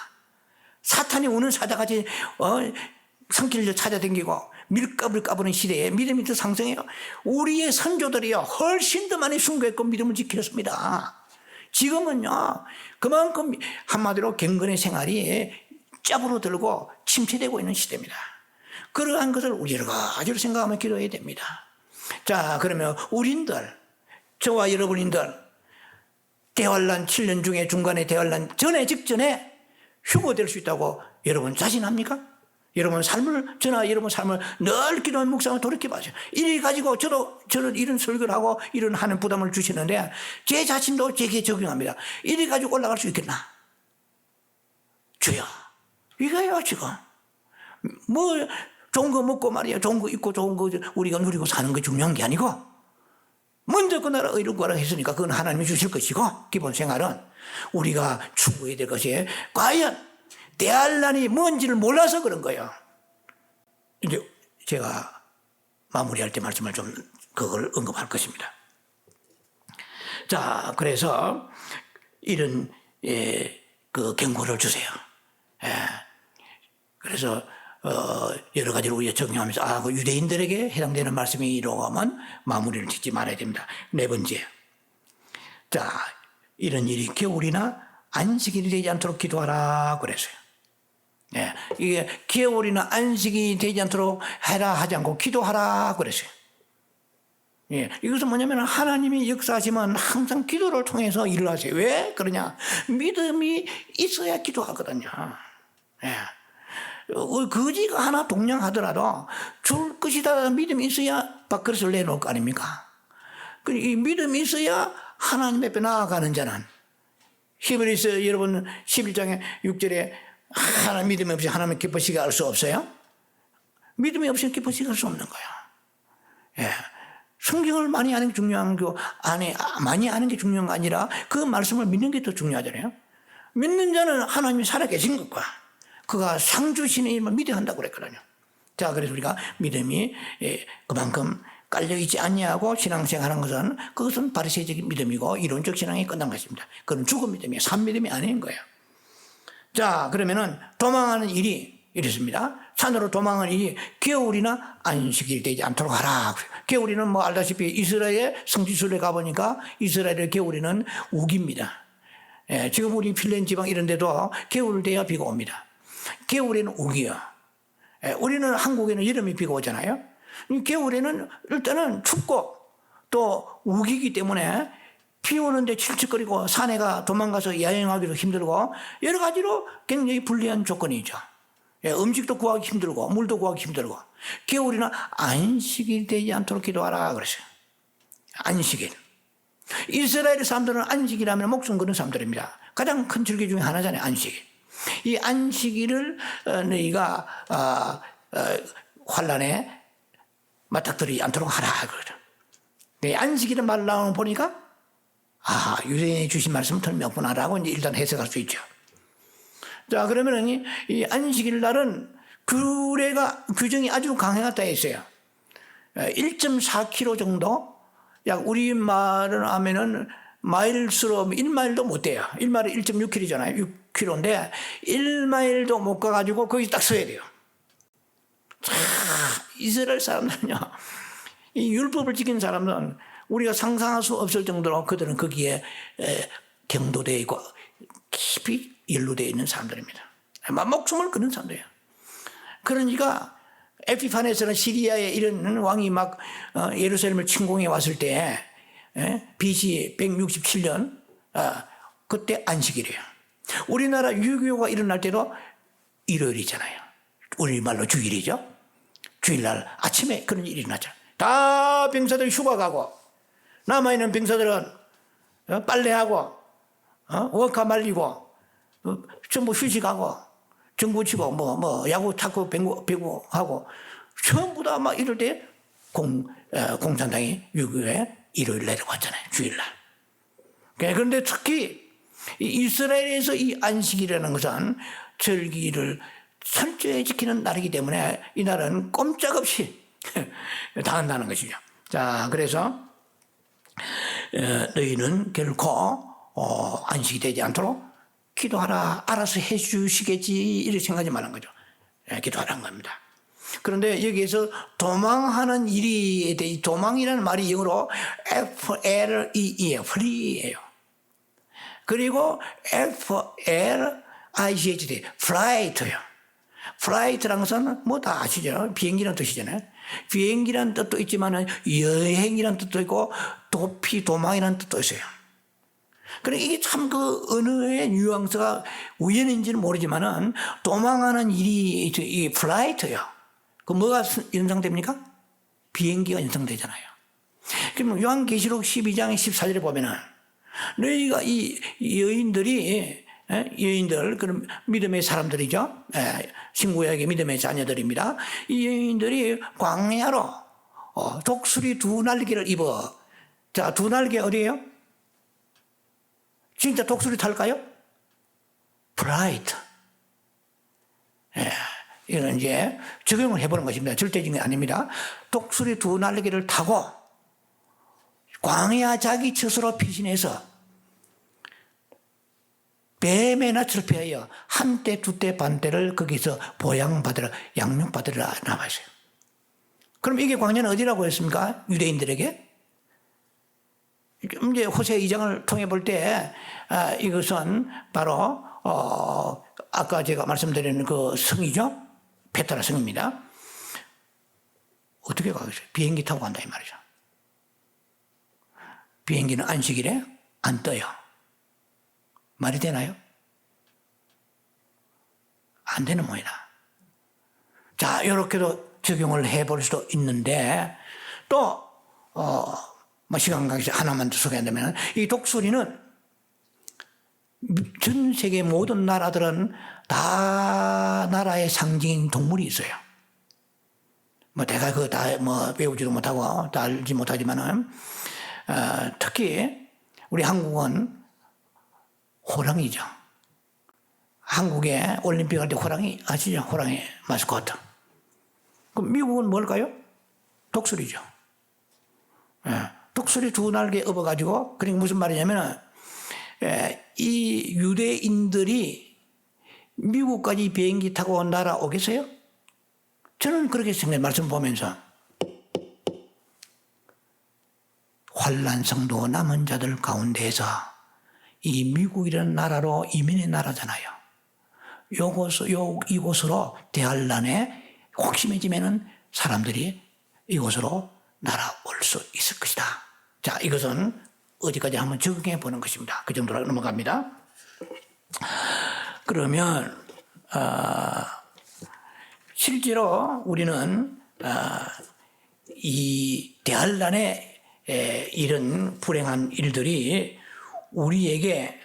사탄이 오는 사자같이 산길을 찾아다니고 밀가부를 까부는 시대에 믿음이 더 상승해요. 우리의 선조들이요 훨씬 더 많이 순교했고 믿음을 지켰습니다. 지금은요 그만큼 한마디로 경건의 생활이 짭으로 침체되고 있는 시대입니다. 그러한 것을 우리 여러 가지로 생각하며 기도해야 됩니다. 자, 그러면 우린들, 저와 여러분인들 대환란 7년 중에 중간에 대환란 직전에 휴거될 수 있다고 여러분 자신합니까? 여러분 삶을, 저나 여러분 삶을 늘 기도하는 묵상을 돌이켜봐요. 이리 가지고 저는 이런 설교를 하고 이런 하는 부담을 주시는데 제 자신도 제게 적용합니다. 이리 가지고 올라갈 수 있겠나? 주여, 이거예요 지금. 뭐 좋은 거 먹고 말이야, 좋은 거 입고 좋은 거 우리가 누리고 사는 게 중요한 게 아니고 먼저 그 나라 의를 구하라 했으니까 그건 하나님이 주실 것이고 기본 생활은 우리가 추구해야 될 것이 과연 대환란이 뭔지를 몰라서 그런 거예요. 이제 제가 마무리할 때 말씀을 좀 그걸 언급할 것입니다. 자, 그래서 이런 그 경고를 주세요. 그래서 여러 가지로 우리가 적용하면서 그 유대인들에게 해당되는 말씀이 이러면 마무리를 짓지 말아야 됩니다. 네 번째, 자, 이런 일이 겨울이나 안식일이 되지 않도록 기도하라 그랬어요. 이게 겨울이나 안식이 되지 않도록 해라 하지 않고 기도하라 그랬어요. 이것은 뭐냐면 하나님이 역사하시면 항상 기도를 통해서 일을 하세요. 왜 그러냐? 믿음이 있어야 기도하거든요. 거지가 하나 동냥하더라도 줄 것이다 믿음이 있어야 밥그릇을 내놓을 거 아닙니까? 이 믿음이 있어야 하나님 앞에 나아가는 자는 히브리서 여러분 11장에 6절에 하나님 믿음이 없이 하나님을 기쁘시게 할 수 없어요? 믿음이 없이 기쁘시게 할 수 없는 거예요. 성경을 많이 아는 게 중요한 거 많이 아는 게 중요한 거 아니라 그 말씀을 믿는 게 더 중요하잖아요. 믿는 자는 하나님이 살아계신 것과 그가 상 주시는 일만 믿어야 한다고 그랬거든요. 자, 그래서 우리가 믿음이 그만큼 깔려있지 않냐고 신앙생활하는 것은 그것은 바리새적인 믿음이고 이론적 신앙이 끝난 것입니다. 그건 죽은 믿음이에요. 산 믿음이 아닌 거예요. 자, 그러면은 도망하는 일이 이렇습니다. 산으로 도망하는 일이 겨울이나 안식일 되지 않도록 하라. 겨울이는 뭐 알다시피 이스라엘 성지순례 가보니까 이스라엘의 겨울이는 우기입니다. 지금 우리 필렌 지방 이런 데도 겨울 돼야 비가 옵니다. 겨울에는 우기요. 우리는 한국에는 여름에 비가 오잖아요. 겨울에는 일단은 춥고 또 우기기 때문에 비 오는데 칠칠거리고 산에가 도망가서 야영하기도 힘들고 여러 가지로 굉장히 불리한 조건이죠. 음식도 구하기 힘들고 물도 구하기 힘들고 겨울이나 안식일 되지 않도록 기도하라 그랬어요. 안식일. 이스라엘 사람들은 안식일하면 목숨 거는 사람들입니다. 가장 큰 절기 중에 하나잖아요. 안식일. 이 안식일을 너희가 환란에 맞닥뜨리지 않도록 하라 그러죠. 안식일의 말 나오는 보니까 유대인이 주신 말씀은 틀렸구나라고 이제 일단 해석할 수 있죠. 자, 그러면 이 안식일 날은 규정이 아주 강해갔다 했어요. 1.4km 정도, 약 우리 말을 하면은 마일수로 1마일도 못 돼요. 1마일이 1.6km잖아요. 6km인데 1마일도 못 가가지고 거기 딱 서야 돼요. 자, 이스라엘 사람들은요, 이 율법을 지킨 사람들은 우리가 상상할 수 없을 정도로 그들은 거기에 경도되어 있고 깊이 연루되어 있는 사람들입니다. 목숨을 끊는 사람들이에요. 그러니까 에피파네스는 시리아의 이런 왕이 막 예루살렘을 침공해 왔을 때 BC 167년 그때 안식일이에요. 우리나라 6.25가 일어날 때도 일요일이잖아요. 우리말로 주일이죠. 주일날 아침에 그런 일이 일어나죠. 다 병사들 휴가 가고 남아있는 병사들은 빨래하고 워카 말리고 전부 휴식하고 정부 치고 뭐 야구 탁구 배구 하고 전부 다 막 이럴 때 공산당이 6.25에 일요일 내려왔잖아요. 주일날. 그런데 특히 이스라엘에서 이 안식이라는 것은 절기를 철저히 지키는 날이기 때문에 이 날은 꼼짝없이 당한다는 것이죠. 자, 그래서 너희는 결코 안식이 되지 않도록 기도하라. 알아서 해주시겠지. 이렇게 생각하지 말란 거죠. 기도하라는 겁니다. 그런데 여기에서 도망하는 일이 이 도망이라는 말이 영어로 FLEE예요. flee예요. 그리고 FLIGHT, flight예요. flight라는 것은 뭐 다 아시죠? 비행기라는 뜻이잖아요. 비행기라는 뜻도 있지만 여행이라는 뜻도 있고 도피, 도망이라는 뜻도 있어요. 그러니까 이게 참 그 언어의 뉘앙스가 우연인지는 모르지만은 도망하는 일이 이 플라이트예요. 그 뭐가 연상됩니까? 비행기가 연상되잖아요. 그럼 요한계시록 12장 14절에 보면은 너희가 이 여인들 그럼 믿음의 사람들이죠. 신구약의 믿음의 자녀들입니다. 이 여인들이 광야로 독수리 두 날개를 입어. 자, 두 날개 어디예요? 진짜 독수리 탈까요? 프라이트. 이건 이제 적용을 해보는 것입니다. 절대적인 게 아닙니다. 독수리 두 날개를 타고 광야 자기 스스로 피신해서 뱀의 낯을 피하여 한때 두때 반때를 거기서 보양받으라 양육받으라 나와 있어요. 그럼 이게 광야는 어디라고 했습니까? 유대인들에게? 이제 호세 2장을 통해 볼 때 이것은 바로 아까 제가 말씀드린 그 성이죠. 페트라 성입니다. 어떻게 가겠어요? 비행기 타고 간다 이 말이죠. 비행기는 안식일에 안 떠요. 말이 되나요? 안 되는 모양이다. 자, 이렇게도 적용을 해볼 수도 있는데 또 시간 관계에서 하나만 더 소개한다면 이 독수리는 전 세계 모든 나라들은 다 나라의 상징인 동물이 있어요. 내가 그거 다 배우지도 못하고 다 알지 못하지만은 특히 우리 한국은 호랑이죠. 한국에 올림픽 할 때 호랑이 아시죠? 호랑이 마스코트. 그럼 미국은 뭘까요? 독수리죠. 독수리 두 날개 업어가지고, 그러니까 무슨 말이냐면은, 이 유대인들이 미국까지 비행기 타고 날아오겠어요? 저는 그렇게 생각해요. 말씀 보면서. 환란성도 남은 자들 가운데에서 이 미국이라는 나라로 이민의 나라잖아요. 이곳으로 대환란에 혹심해지면은 사람들이 이곳으로 날아올 수 있을 것이다. 자, 이것은 어디까지 한번 적용해 보는 것입니다. 그 정도로 넘어갑니다. 그러면 실제로 우리는 이 대환란의 이런 불행한 일들이 우리에게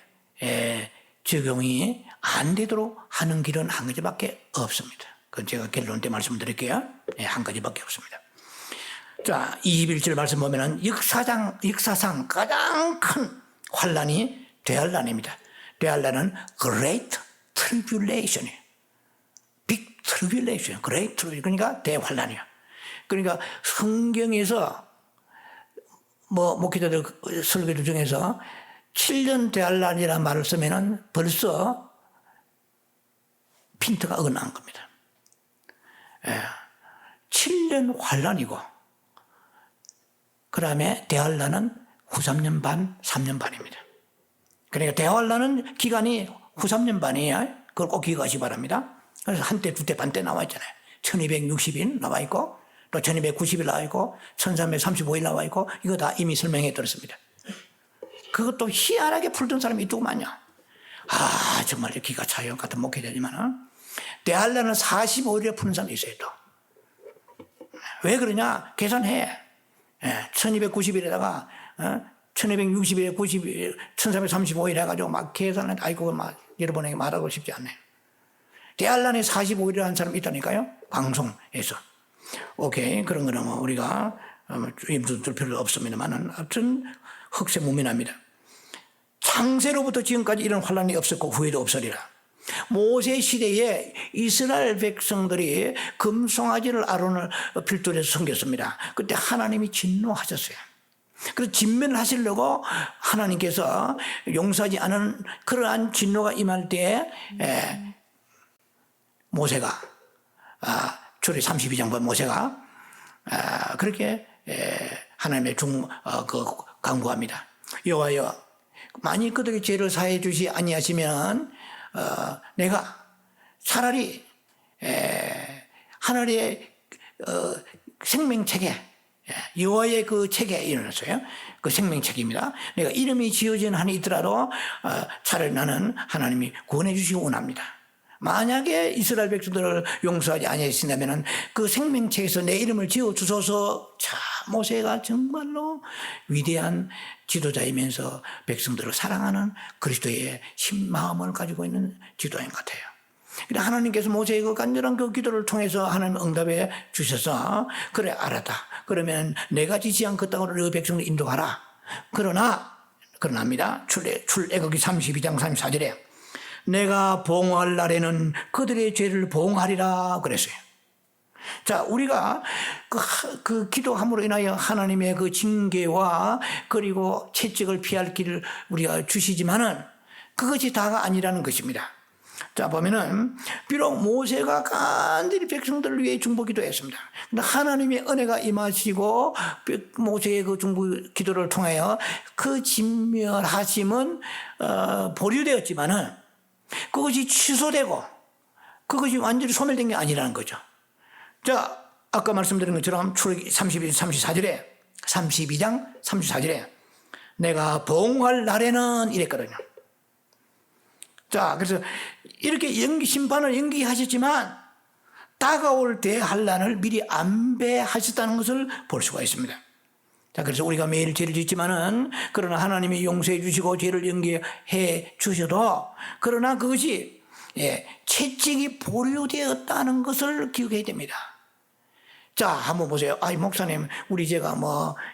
적용이 안 되도록 하는 길은 한 가지밖에 없습니다. 그건 제가 결론 때 말씀드릴게요. 한 가지밖에 없습니다. 자, 21절 말씀 보면은 역사상 가장 큰 환란이 대환란입니다. 대환란은 Great Tribulation이에요. Big Tribulation, Great Tribulation. 그러니까 대환란이에요. 그러니까 성경에서 목회자들 설교들 중에서 7년 대환란이라는 말을 쓰면은 벌써 핀트가 어긋난 겁니다. 7년 환란이고 그 다음에 대환란은 후 3년 반, 3년 반입니다. 그러니까 대환란은 기간이 후 3년 반이에요. 그걸 꼭 기억하시기 바랍니다. 그래서 한때, 두때, 반때 나와 있잖아요. 1260일 나와 있고 또 1290일 나와 있고 1335일 나와 있고 이거 다 이미 설명해 드렸습니다. 그것도 희한하게 풀던 사람이 있더구만요. 정말 기가 차요 같은 목회자지만 대환란은 45일에 푸는 사람이 있어요. 또. 왜 그러냐? 계산해. 1290일에다가 1260일에 90일 1335일 해가지고 막 계산해. 여러분에게 말하고 싶지 않네요. 대환란에 45일을 한 사람이 있다니까요. 방송에서. 오케이. 그런 거는 우리가 들 필요 없습니다만은 아무튼 흑색무민합니다. 창세로부터 지금까지 이런 환란이 없었고 후에도 없으리라. 모세 시대에 이스라엘 백성들이 금송아지를 아론을 필두로 섬겼습니다. 그때 하나님이 진노하셨어요. 그래서 진멸을 하시려고 하나님께서 용서하지 않은 그러한 진노가 임할 때에 모세가 출애 32장 본 모세가 그렇게 하나님의 강구합니다. 여호와여, 만일 그들의 죄를 사해 주시 아니하시면 내가 차라리 하늘의 생명책에 여호와의 그 책에 일어났어요. 그 생명책입니다. 내가 이름이 지어진 한이 있더라도 차라리 나는 하나님이 구원해 주시기 원합니다. 만약에 이스라엘 백성들을 용서하지 아니하신다면 그 생명책에서 내 이름을 지어 주소서. 자, 모세가 정말로 위대한 지도자이면서 백성들을 사랑하는 그리스도의 마음을 가지고 있는 지도인 것 같아요. 하나님께서 모세의 그 간절한 그 기도를 통해서 하나님 응답해 주셔서 그래 알았다. 그러면 내가 지시한 그 땅으로 너 백성을 인도하라. 그러나입니다. 출애굽기 32장 34절에 내가 보응할 날에는 그들의 죄를 보응하리라 그랬어요. 자, 우리가 그 기도함으로 인하여 하나님의 그 징계와 그리고 채찍을 피할 길을 우리가 주시지만은 그것이 다가 아니라는 것입니다. 자, 보면은 비록 모세가 간절히 백성들을 위해 중보 기도했습니다. 근데 하나님의 은혜가 임하시고 모세의 그 중보 기도를 통하여 그 진멸하심은 보류되었지만은 그것이 취소되고 그것이 완전히 소멸된 게 아니라는 거죠. 자, 아까 말씀드린 것처럼 출애굽기 32장 34절에 내가 보응할 날에는 이랬거든요. 자, 그래서 이렇게 심판을 연기하셨지만 다가올 대환란을 미리 안배하셨다는 것을 볼 수가 있습니다. 자, 그래서 우리가 매일 죄를 짓지만은 그러나 하나님이 용서해 주시고 죄를 연기해 주셔도 그러나 그것이 채찍이 보류되었다는 것을 기억해야 됩니다. 자, 한번 보세요. 아이, 목사님, 우리 죄가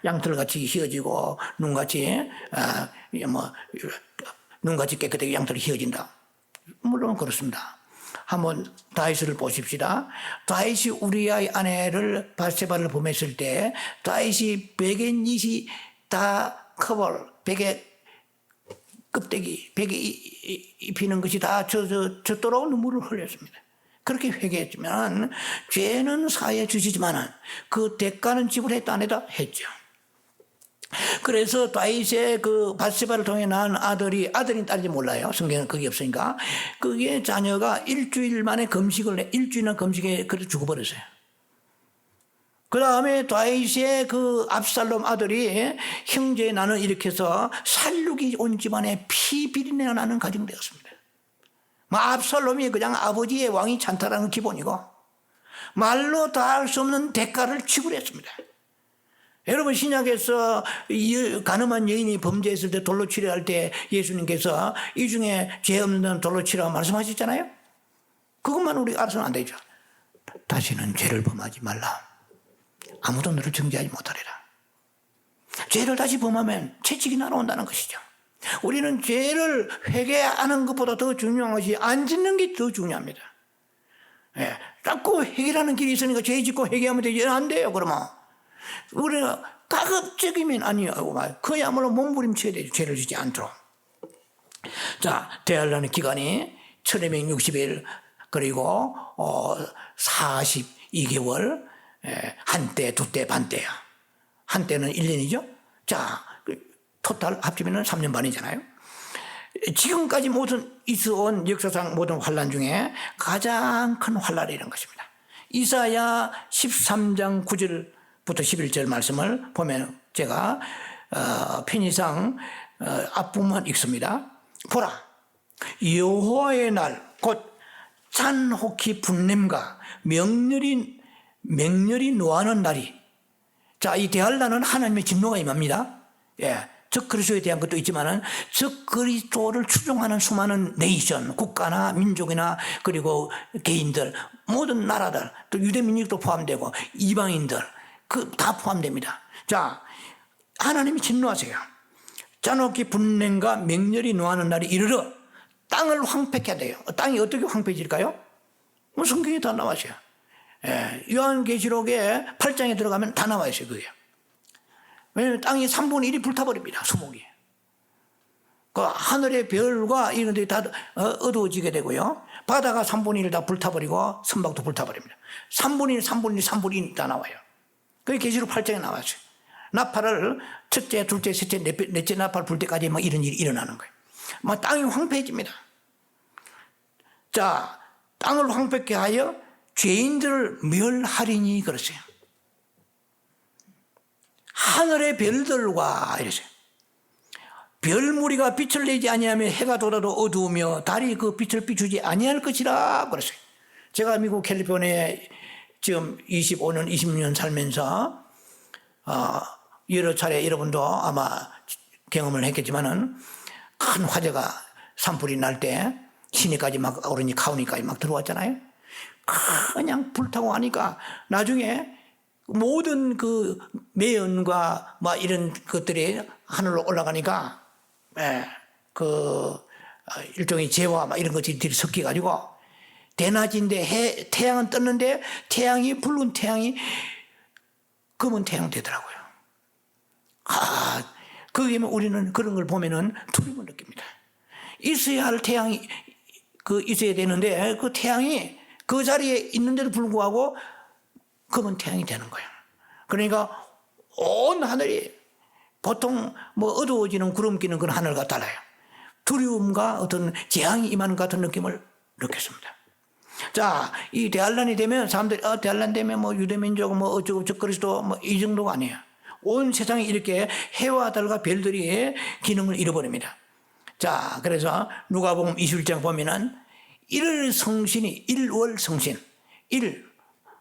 양털같이 휘어지고 눈같이 깨끗하게 양털이 휘어진다. 물론 그렇습니다. 한번 다윗을 보십시다. 다윗이 우리아의 아내를 바세바를 범했을 때 다윗이 베개 닛이 다 베개 껍데기, 베개 입히는 것이 다 젖도록 눈물을 흘렸습니다. 그렇게 회개했지만 죄는 사해 주시지만 그 대가는 지불했다 안 했다 했죠. 그래서 다윗의 그 바세바를 통해 낳은 아들이 딸인지 몰라요. 성경은 그게 없으니까. 그게 자녀가 일주일이나 금식에 그래서 죽어버렸어요. 그 다음에 다윗의 그 압살롬 아들이 형제의 난을 일으켜서 살육이 온 집안에 피 비린내가 나는 가정이 되었습니다. 압살롬이 그냥 아버지의 왕이 찬탈하는 기본이고 말로 다 할 수 없는 대가를 지불했습니다. 여러분, 신약에서 가늠한 여인이 범죄했을 때 돌로 치려 할 때 예수님께서 이 중에 죄 없는 돌로 치라고 말씀하셨잖아요. 그것만 우리가 알아서는 안 되죠. 다시는 죄를 범하지 말라. 아무도 너를 정죄하지 못하리라. 죄를 다시 범하면 채찍이 날아온다는 것이죠. 우리는 죄를 회개하는 것보다 더 중요한 것이 안 짓는 게 더 중요합니다. 자꾸 회개하는 길이 있으니까 죄 짓고 회개하면 되지. 안 돼요, 그러면. 우리가 가급적이면 아니요. 그야말로 몸부림쳐야 되죠. 죄를 짓지 않도록. 자, 대환란의 기간이 1260일 그리고 42개월, 한때, 두때, 반때야. 한때는 1년이죠. 자, 토탈 합치면 3년 반이잖아요. 지금까지 있어온 역사상 모든 환란 중에 가장 큰 환란이 이런 것입니다. 이사야 13장 9절부터 11절 말씀을 보면 제가 편의상 앞부분만 읽습니다. 보라, 여호와의 날 곧 잔혹히 분냄과 맹렬히 노하는 날이. 자, 이 대환란은 하나님의 진노가 임합니다. 적 그리스도에 대한 것도 있지만은 적 그리스도를 추종하는 수많은 네이션, 국가나 민족이나 그리고 개인들, 모든 나라들, 또 유대 민족도 포함되고 이방인들 다 포함됩니다. 자, 하나님이 진노하세요. 잔혹히 분냄과 맹렬히 노하는 날이 이르러 땅을 황폐케 돼요. 땅이 어떻게 황폐해질까요? 성경에 다 나와 있어요. 요한계시록에 8장에 들어가면 다 나와 있어요. 그게. 왜냐하면 땅이 3분의 1이 불타버립니다. 수목이. 그 하늘의 별과 이런 데다 어두워지게 되고요. 바다가 3분의 1 다 불타버리고 선박도 불타버립니다. 3분의 1, 3분의 1, 3분의 1 다 나와요. 그게 계시록 8장에 나왔어요. 나팔을 첫째, 둘째, 셋째, 넷째 나팔 불 때까지 막 이런 일이 일어나는 거예요. 막 땅이 황폐해집니다. 자, 땅을 황폐케 하여 죄인들을 멸하리니 그랬어요. 하늘의 별들과 이랬어요. 별무리가 빛을 내지 아니하며 해가 돌아도 어두우며 달이 그 빛을 비추지 아니할 것이라 그랬어요. 제가 미국 캘리포니아에 지금 25년, 26년 살면서 여러 차례 여러분도 아마 경험을 했겠지만은 큰 화재가 산불이 날 때 시내까지 막 오르니 카운티까지 막 들어왔잖아요. 그냥 불타고 하니까 나중에 모든 그 매연과 막 이런 것들이 하늘로 올라가니까 일종의 재와 막 이런 것들이 섞여가지고 대낮인데 태양은 떴는데 붉은 태양이 검은 태양 되더라고요. 그게 우리는 그런 걸 보면은 두려움을 느낍니다. 있어야 할 태양이 있어야 되는데 그 태양이 그 자리에 있는데도 불구하고 검은 태양이 되는 거예요. 그러니까 온 하늘이 보통 뭐 어두워지는 구름 끼는 그런 하늘과 달라요. 두려움과 어떤 재앙이 임하는 같은 느낌을 느꼈습니다. 자, 이 대환란이 되면 사람들이 대환란 되면 뭐 유대민족 뭐 어쩌고 저쩌고 그리스도 뭐 이 정도가 아니에요. 온 세상이 이렇게 해와 달과 별들이 기능을 잃어버립니다. 자, 그래서 누가복음 21장 보면은 일성신이 일월성신,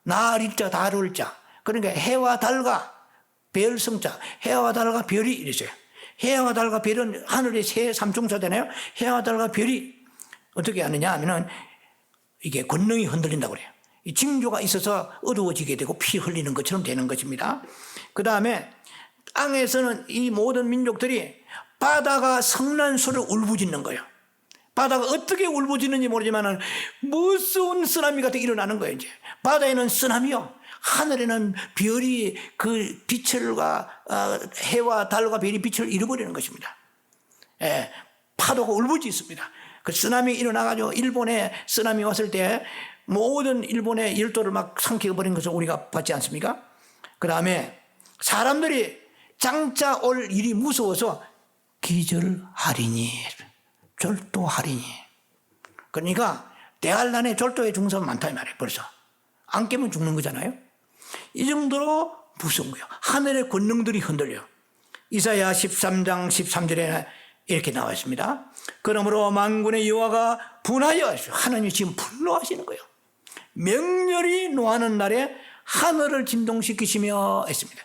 날일자 다룰자, 그러니까 해와 달과 별성자, 해와 달과 별이 이랬어요. 해와 달과 별은 하늘의 새 삼총사잖아요. 해와 달과 별이 어떻게 하느냐 하면은 이게 권능이 흔들린다고 그래요. 이 징조가 있어서 어두워지게 되고 피 흘리는 것처럼 되는 것입니다. 그 다음에 땅에서는 이 모든 민족들이 바다가 성난소를 울부짖는 거예요. 바다가 어떻게 울부짖는지 모르지만 무서운 쓰나미 같은 게 일어나는 거예요. 이제 바다에는 쓰나미요, 하늘에는 별이 그 빛을과 해와 달과 별이 빛을 잃어버리는 것입니다. 파도가 울부짖습니다. 그 쓰나미 일어나가지고 일본에 쓰나미 왔을 때 모든 일본의 열도를 막 삼켜버린 것을 우리가 봤지 않습니까? 그 다음에 사람들이 장차 올 일이 무서워서 기절하리니, 절도하리니. 그러니까 대환란에 절도의 중사가 많다 이 말이에요. 벌써 안 깨면 죽는 거잖아요. 이 정도로 무서운 거예요. 하늘의 권능들이 흔들려. 이사야 13장 13절에 이렇게 나와 있습니다. 그러므로 만군의 여호와가 분하여, 하나님이 지금 분노하시는 거예요. 명렬히 노하는 날에 하늘을 진동시키시며 했습니다.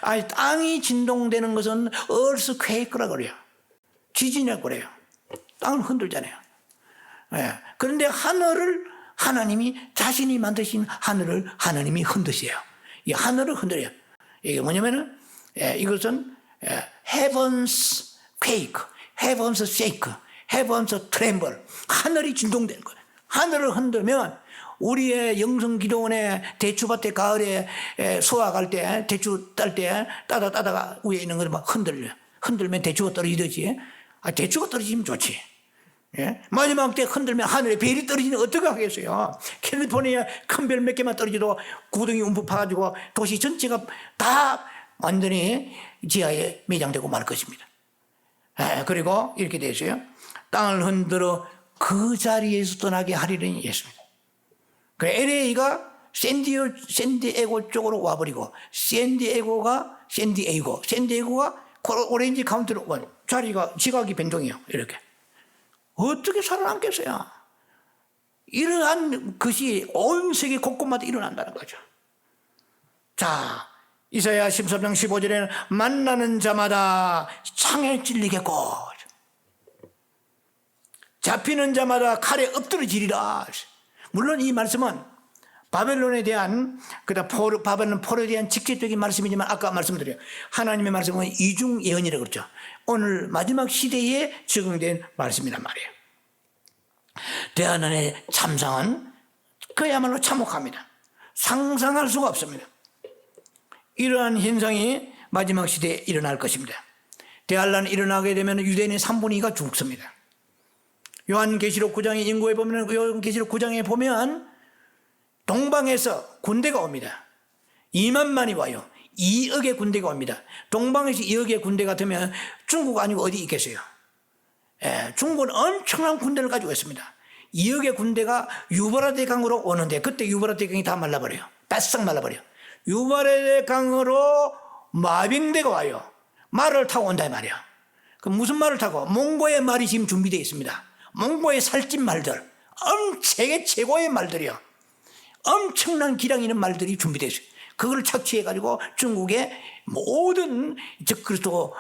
아니, 땅이 진동되는 것은 earthquake라고 그래요. 지진이라고 그래요. 땅을 흔들잖아요. 그런데 하늘을 하나님이 자신이 만드신 하늘을 하나님이 흔드세요. 이 하늘을 흔들어요. 이게 뭐냐면은 이것은 heavens quake, heavens shake, heavens tremble. 하늘이 진동되는 거예요. 하늘을 흔들면 우리의 영성기도원에 대추밭에 가을에 수확할 때 대추 딸 때 따다가 위에 있는 걸 막 흔들려. 흔들면 대추가 떨어지듯이. 대추가 떨어지면 좋지. 마지막 때 흔들면 하늘에 별이 떨어지면 어떻게 하겠어요? 캘리포니아 큰 별 몇 개만 떨어져도 구덩이 움푹 파가지고 도시 전체가 다 완전히 지하에 매장되고 말 것입니다. 그리고 이렇게 되어 있어요. 땅을 흔들어 그 자리에서 떠나게 하리라니 했습니다. 그래, LA가 샌디에고 쪽으로 와버리고, 샌디에고가 오렌지 카운티로 자리가 지각이 변동이에요. 이렇게. 어떻게 살아남겠어요? 이러한 것이 온 세계 곳곳마다 일어난다는 거죠. 자, 이사야 13장 15절에는 만나는 자마다 창에 찔리겠고, 잡히는 자마다 칼에 엎드러지리라. 물론 이 말씀은 바벨론에 대한, 바벨론 포로에 대한 직접적인 말씀이지만 아까 말씀드려요. 하나님의 말씀은 이중 예언이라고 그러죠. 오늘 마지막 시대에 적용된 말씀이란 말이에요. 대환란의 참상은 그야말로 참혹합니다. 상상할 수가 없습니다. 이러한 현상이 마지막 시대에 일어날 것입니다. 대환란이 일어나게 되면 유대인의 3분의 2가 죽습니다. 요한계시록 9장의 인구에 보면, 요한계시록 9장에 보면 동방에서 군대가 옵니다. 2만만이 와요. 2억의 군대가 옵니다. 동방에서 2억의 군대 같으면 중국 아니고 어디 있겠어요? 중국은 엄청난 군대를 가지고 있습니다. 2억의 군대가 유브라데 강으로 오는데 그때 유브라데 강이 다 말라버려요. 바싹 말라버려요. 유브라데 강으로 마병대가 와요. 말을 타고 온다 이 말이야. 그 무슨 말을 타고? 몽고의 말이 지금 준비되어 있습니다. 몽고의 살찐 말들, 세계 최고의 말들이요. 엄청난 기량 있는 말들이 준비되어 있어요. 그걸 착취해가지고 중국의 모든 적그리스도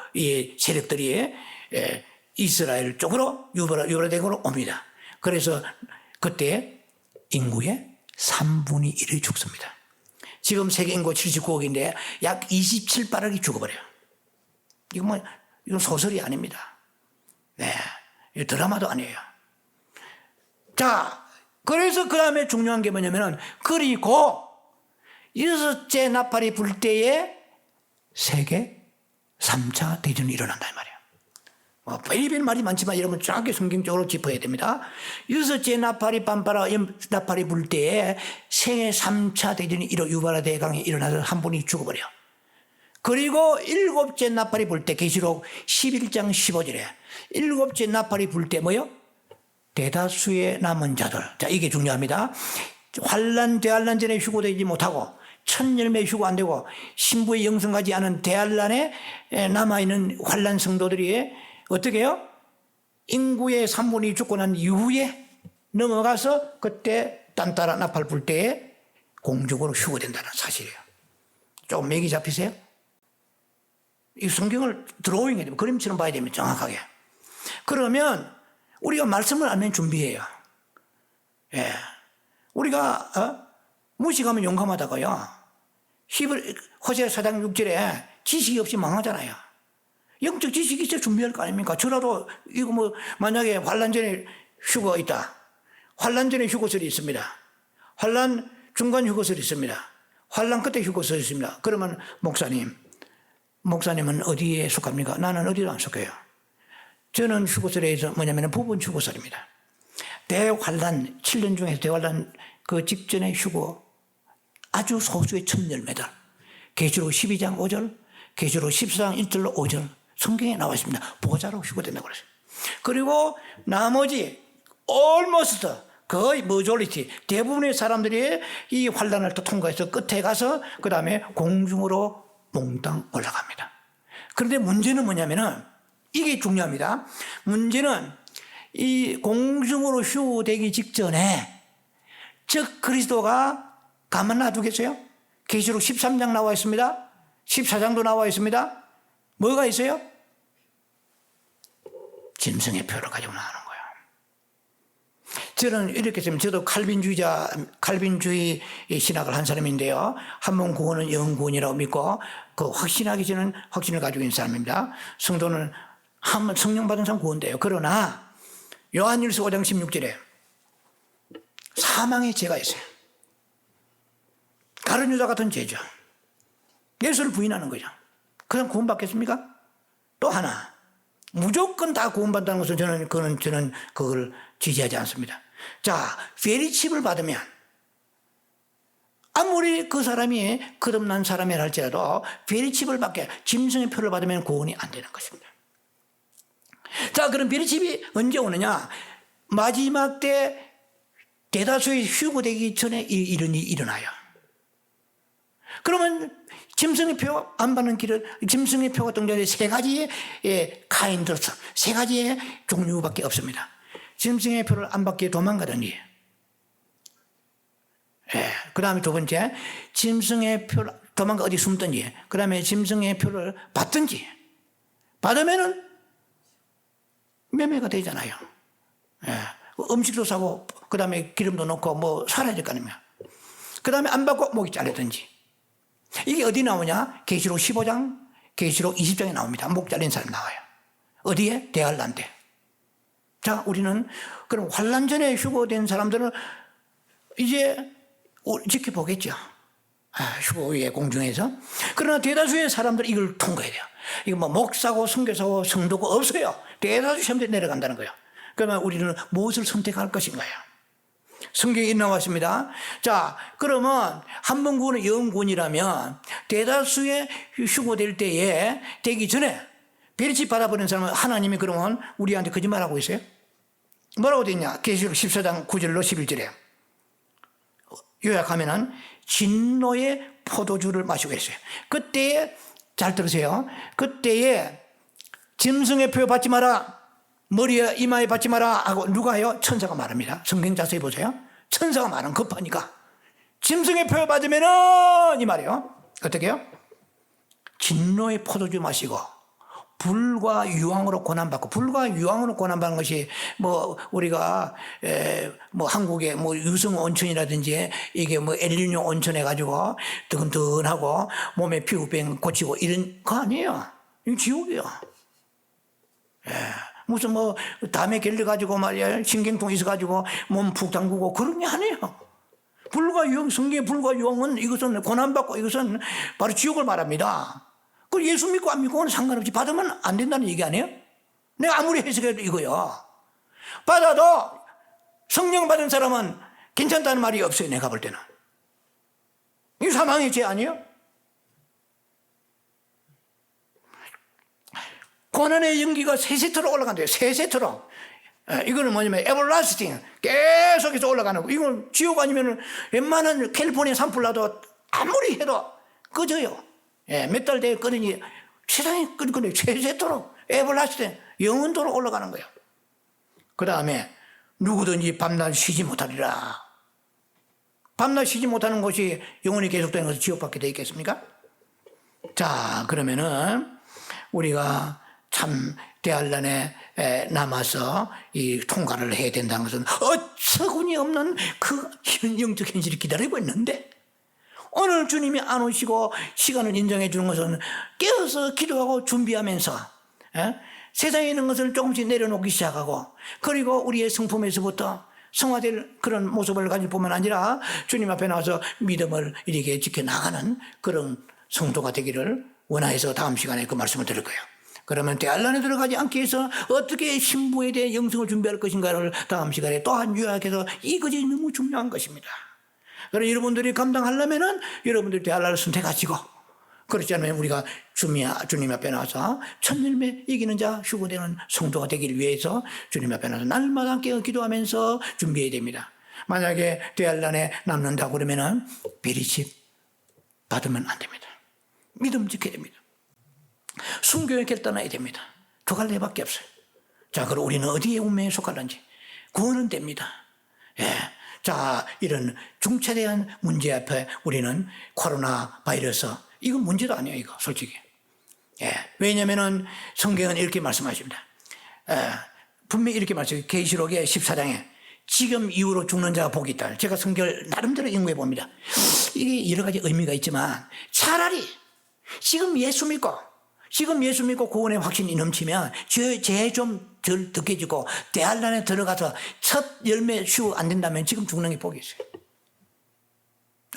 세력들이 이스라엘 쪽으로 유브라데강으로 옵니다. 그래서 그때 인구의 3분의 1이 죽습니다. 지금 세계 인구 79억인데 약 27바락이 죽어버려요. 이건 소설이 아닙니다. 네, 드라마도 아니에요. 자, 그래서 그 다음에 중요한 게 뭐냐면은, 그리고 6째 나팔이 불 때에 세계 3차 대전이 일어난다 이 말이에요. 베리베리 말이 많지만 여러분 정확히 성경적으로 짚어야 됩니다. 6째 나팔이 나팔이 불 때에 세계 3차 대전이 유브라데 강에 일어나서 한 분이 죽어버려. 그리고 7째 나팔이 불 때 계시록 11장 15절에 7째 나팔이 불 때 뭐요? 대다수의 남은 자들. 자, 이게 중요합니다. 대환란 전에 휴고되지 못하고 첫 열매 휴고 안 되고 신부의 영성하지 않은 대환란에 남아있는 환란 성도들이 어떻게 해요? 인구의 3분이 죽고 난 이후에 넘어가서 그때 딴따라 나팔 불 때에 공중으로 휴고된다는 사실이에요. 조금 맥이 잡히세요? 이 성경을 드로잉해야 됩니다. 그림처럼 봐야 됩니다. 정확하게. 그러면 우리가 말씀을 알면 준비해요. 예. 우리가 무식하면 용감하다고요. 호세아 4장 6절에 지식이 없이 망하잖아요. 영적 지식이 있어야 준비할 거 아닙니까? 저라도 이거 만약에 환란 전에 휴가 있다. 환란 전에 휴고설이 있습니다. 환란 중간 휴고설이 있습니다. 환란 끝에 휴고설이 있습니다. 그러면 목사님은 어디에 속합니까? 나는 어디도 안 속해요. 저는 휴고설에서 뭐냐면 부분 휴고설입니다. 대환란 7년 중에서 대환란 그 직전의 휴고 아주 소수의 첫 열매들. 계시록 12장 5절, 계시록 14장 1절로 5절 성경에 나와 있습니다. 보좌로 휴고된다고 그랬어요. 그리고 나머지 almost 거의 majority 대부분의 사람들이 이 환란을 또 통과해서 끝에 가서 그 다음에 공중으로 몽땅 올라갑니다. 그런데 문제는 뭐냐면은 이게 중요합니다. 문제는 이 공중으로 휴되기 직전에 즉 그리스도가 가만 놔두겠어요? 계시록 13장 나와 있습니다. 14장도 나와 있습니다. 뭐가 있어요? 짐승의 표를 가지고 나오는 거예요. 저는 이렇게 했으면 저도 칼빈주의 신학을 한 사람인데요. 한 번 구원은 영원 구원이라고 믿고 그 확신하기 전에 확신을 가지고 있는 사람입니다. 성도는 한 번 성령 받은 사람 구원돼요. 그러나 요한일서 5장 16절에 사망의 죄가 있어요. 다른 유다 같은 죄죠. 예수를 부인하는 거죠. 그냥 구원받겠습니까? 또 하나 무조건 다 구원받다는 것은 저는 그걸 지지하지 않습니다. 자, 페리칩을 받으면 아무리 그 사람이 거듭난 사람이라 할지라도 페리칩을 받게 짐승의 표를 받으면 구원이 안 되는 것입니다. 자, 그럼 페리칩이 언제 오느냐? 마지막 때 대다수의 휴고되기 전에 이런 일이 일어나요. 그러면 짐승의 표 안 받는 길은 짐승의 표가 등장해 세 가지의 카인드로서 세 가지의 종류밖에 없습니다. 짐승의 표를 안 받기에 도망가든지, 그 다음에 두 번째 짐승의 표를 도망가 어디 숨든지, 그 다음에 짐승의 표를 받든지, 받으면은 매매가 되잖아요. 음식도 사고 그 다음에 기름도 넣고 살아야 될 거 아닙니까? 그 다음에 안 받고 목이 잘리든지. 이게 어디 나오냐? 계시록 15장, 계시록 20장에 나옵니다. 목 잘린 사람 나와요. 어디에? 대환란 때. 자, 우리는 그럼 환란 전에 휴고된 사람들은 이제 지켜보겠죠. 휴거에 공중에서. 그러나 대다수의 사람들은 이걸 통과해야 돼요. 이거 뭐 목사고 선교사고 성도고 없어요. 대다수 시험대에 내려간다는 거예요. 그러면 우리는 무엇을 선택할 것인가요? 성경에 나왔습니다. 자, 그러면 한 번 구원은 영구원이라면 대다수의 휴거될 때에 되기 전에 베리치 받아버린 사람은 하나님이 그러면 우리한테 거짓말하고 있어요? 뭐라고 되어 있냐? 계시록 14장 9절로 11절에 요약하면은 진노의 포도주를 마시고 있어요. 그때에 잘 들으세요. 그때에 짐승의 표 받지 마라, 머리에 이마에 받지 마라 하고 누가 해요? 천사가 말합니다. 성경 자세히 보세요. 천사가 말은 급하니까 짐승의 표 받으면은 이 말이에요. 어떻게 해요? 진노의 포도주 마시고 불과 유황으로 고난받고, 불과 유황으로 고난받는 것이 뭐 우리가 뭐 한국의 뭐 유성 온천이라든지 이게 뭐 엘니뇨 온천 해가지고 뜨근뜨근하고 몸에 피부병 고치고 이런 거 아니에요. 이거 지옥이에요. 무슨 뭐 담에 결려가지고 말이야 신경통 있어가지고 몸 푹 담그고 그런 게 아니에요. 불과 유황, 성경의 불과 유황은 이것은 고난받고 이것은 바로 지옥을 말합니다. 그 예수 믿고 안 믿고는 상관없이 받으면 안 된다는 얘기 아니에요? 내가 아무리 해석해도 이거요. 받아도 성령 받은 사람은 괜찮다는 말이 없어요. 내가 볼 때는. 이 사망의 죄 아니에요? 고난의 연기가 세세토록 올라간대요. 세세토록. 이거는 뭐냐면 에버라스팅, 계속해서 올라가는 거. 이건 지옥 아니면 웬만한 캘리포니아 산불 나도 아무리 해도 꺼져요. 몇 달 뒤에 끄더니 세상이 끄덕끄덕 세세토록 에버라스팅 영원토록 올라가는 거예요. 그 다음에 누구든지 밤낮 쉬지 못하리라. 밤낮 쉬지 못하는 것이 영원히 계속되는 것은 지옥밖에 되어 있겠습니까? 자, 그러면은 우리가 참 대환란에 남아서 이 통과를 해야 된다는 것은 어처구니 없는 그 영적 현실이 기다리고 있는데, 오늘 주님이 안 오시고 시간을 인정해 주는 것은 깨어서 기도하고 준비하면서 세상에 있는 것을 조금씩 내려놓기 시작하고, 그리고 우리의 성품에서부터 성화될 그런 모습을 가질 뿐만 아니라 주님 앞에 나와서 믿음을 이렇게 지켜나가는 그런 성도가 되기를 원하여서 다음 시간에 그 말씀을 드릴 거예요. 그러면 대환란에 들어가지 않기 위해서 어떻게 신부에 대해 영성을 준비할 것인가를 다음 시간에 또한 요약해서, 이것이 너무 중요한 것입니다. 그래서 여러분들이 감당하려면은 여러분들이 대환란을 선택하시고, 그렇지 않으면 우리가 주님 앞에 나와서 천열매 이기는 자 휴거되는 성도가 되기를 위해서 주님 앞에 나와서 날마다 깨어 기도하면서 준비해야 됩니다. 만약에 대환란에 남는다고 그러면은 비리칩 받으면 안 됩니다. 믿음 지켜야 됩니다. 순교에 결단해야 됩니다. 두 갈래밖에 없어요. 자, 그럼 우리는 어디에 운명에 속하는지 구원은 됩니다. 자, 이런 중차대한 문제 앞에 우리는 코로나 바이러스, 이건 문제도 아니에요, 이거 솔직히. 왜냐면은 성경은 이렇게 말씀하십니다. 분명히 이렇게 말씀해요. 계시록의 14장에 지금 이후로 죽는 자가 복이 있다. 제가 성경을 나름대로 연구해 봅니다. 이게 여러 가지 의미가 있지만, 차라리 지금 예수 믿고 구원의 확신이 넘치면 죄 좀 덜 득해지고 대환란에 들어가서 첫 열매 쉬고 안 된다면 지금 죽는 게 복이 있어요.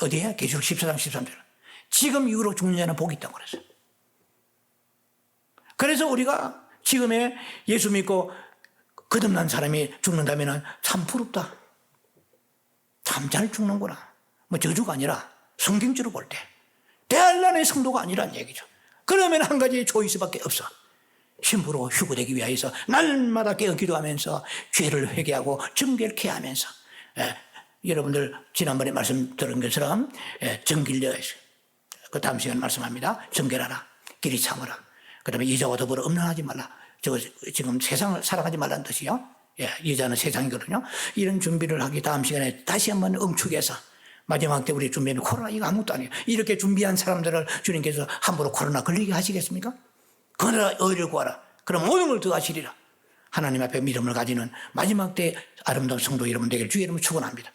어디에? 계시록 14장 13절. 지금 이후로 죽는 자는 복이 있다고 그랬어요. 그래서 우리가 지금의 예수 믿고 거듭난 사람이 죽는다면 참 부럽다. 참 잘 죽는구나. 뭐 저주가 아니라 성경적으로 볼 때 대환란의 성도가 아니란 얘기죠. 그러면 한 가지 초이스밖에 없어. 신부로 휴거되기 위해서 날마다 깨어 기도하면서 죄를 회개하고 정결케 하면서, 여러분들 지난번에 말씀 들은 것처럼 정결되어 있어요. 그 다음 시간 말씀합니다. 정결하라, 길이 참으라. 그 다음에 여자와 더불어 음란하지 말라. 저거 지금 세상을 살아가지 말라는 뜻이요. 여자는 세상이거든요. 이런 준비를 하기 다음 시간에 다시 한번 응축해서 마지막 때 우리 준비하는 코로나 이거 아무것도 아니에요. 이렇게 준비한 사람들을 주님께서 함부로 코로나 걸리게 하시겠습니까? 그러나 의를 구하라. 그럼 모든 걸 더하시리라. 하나님 앞에 믿음을 가지는 마지막 때 아름다운 성도 여러분 되기를 주의 이름으로 축원합니다.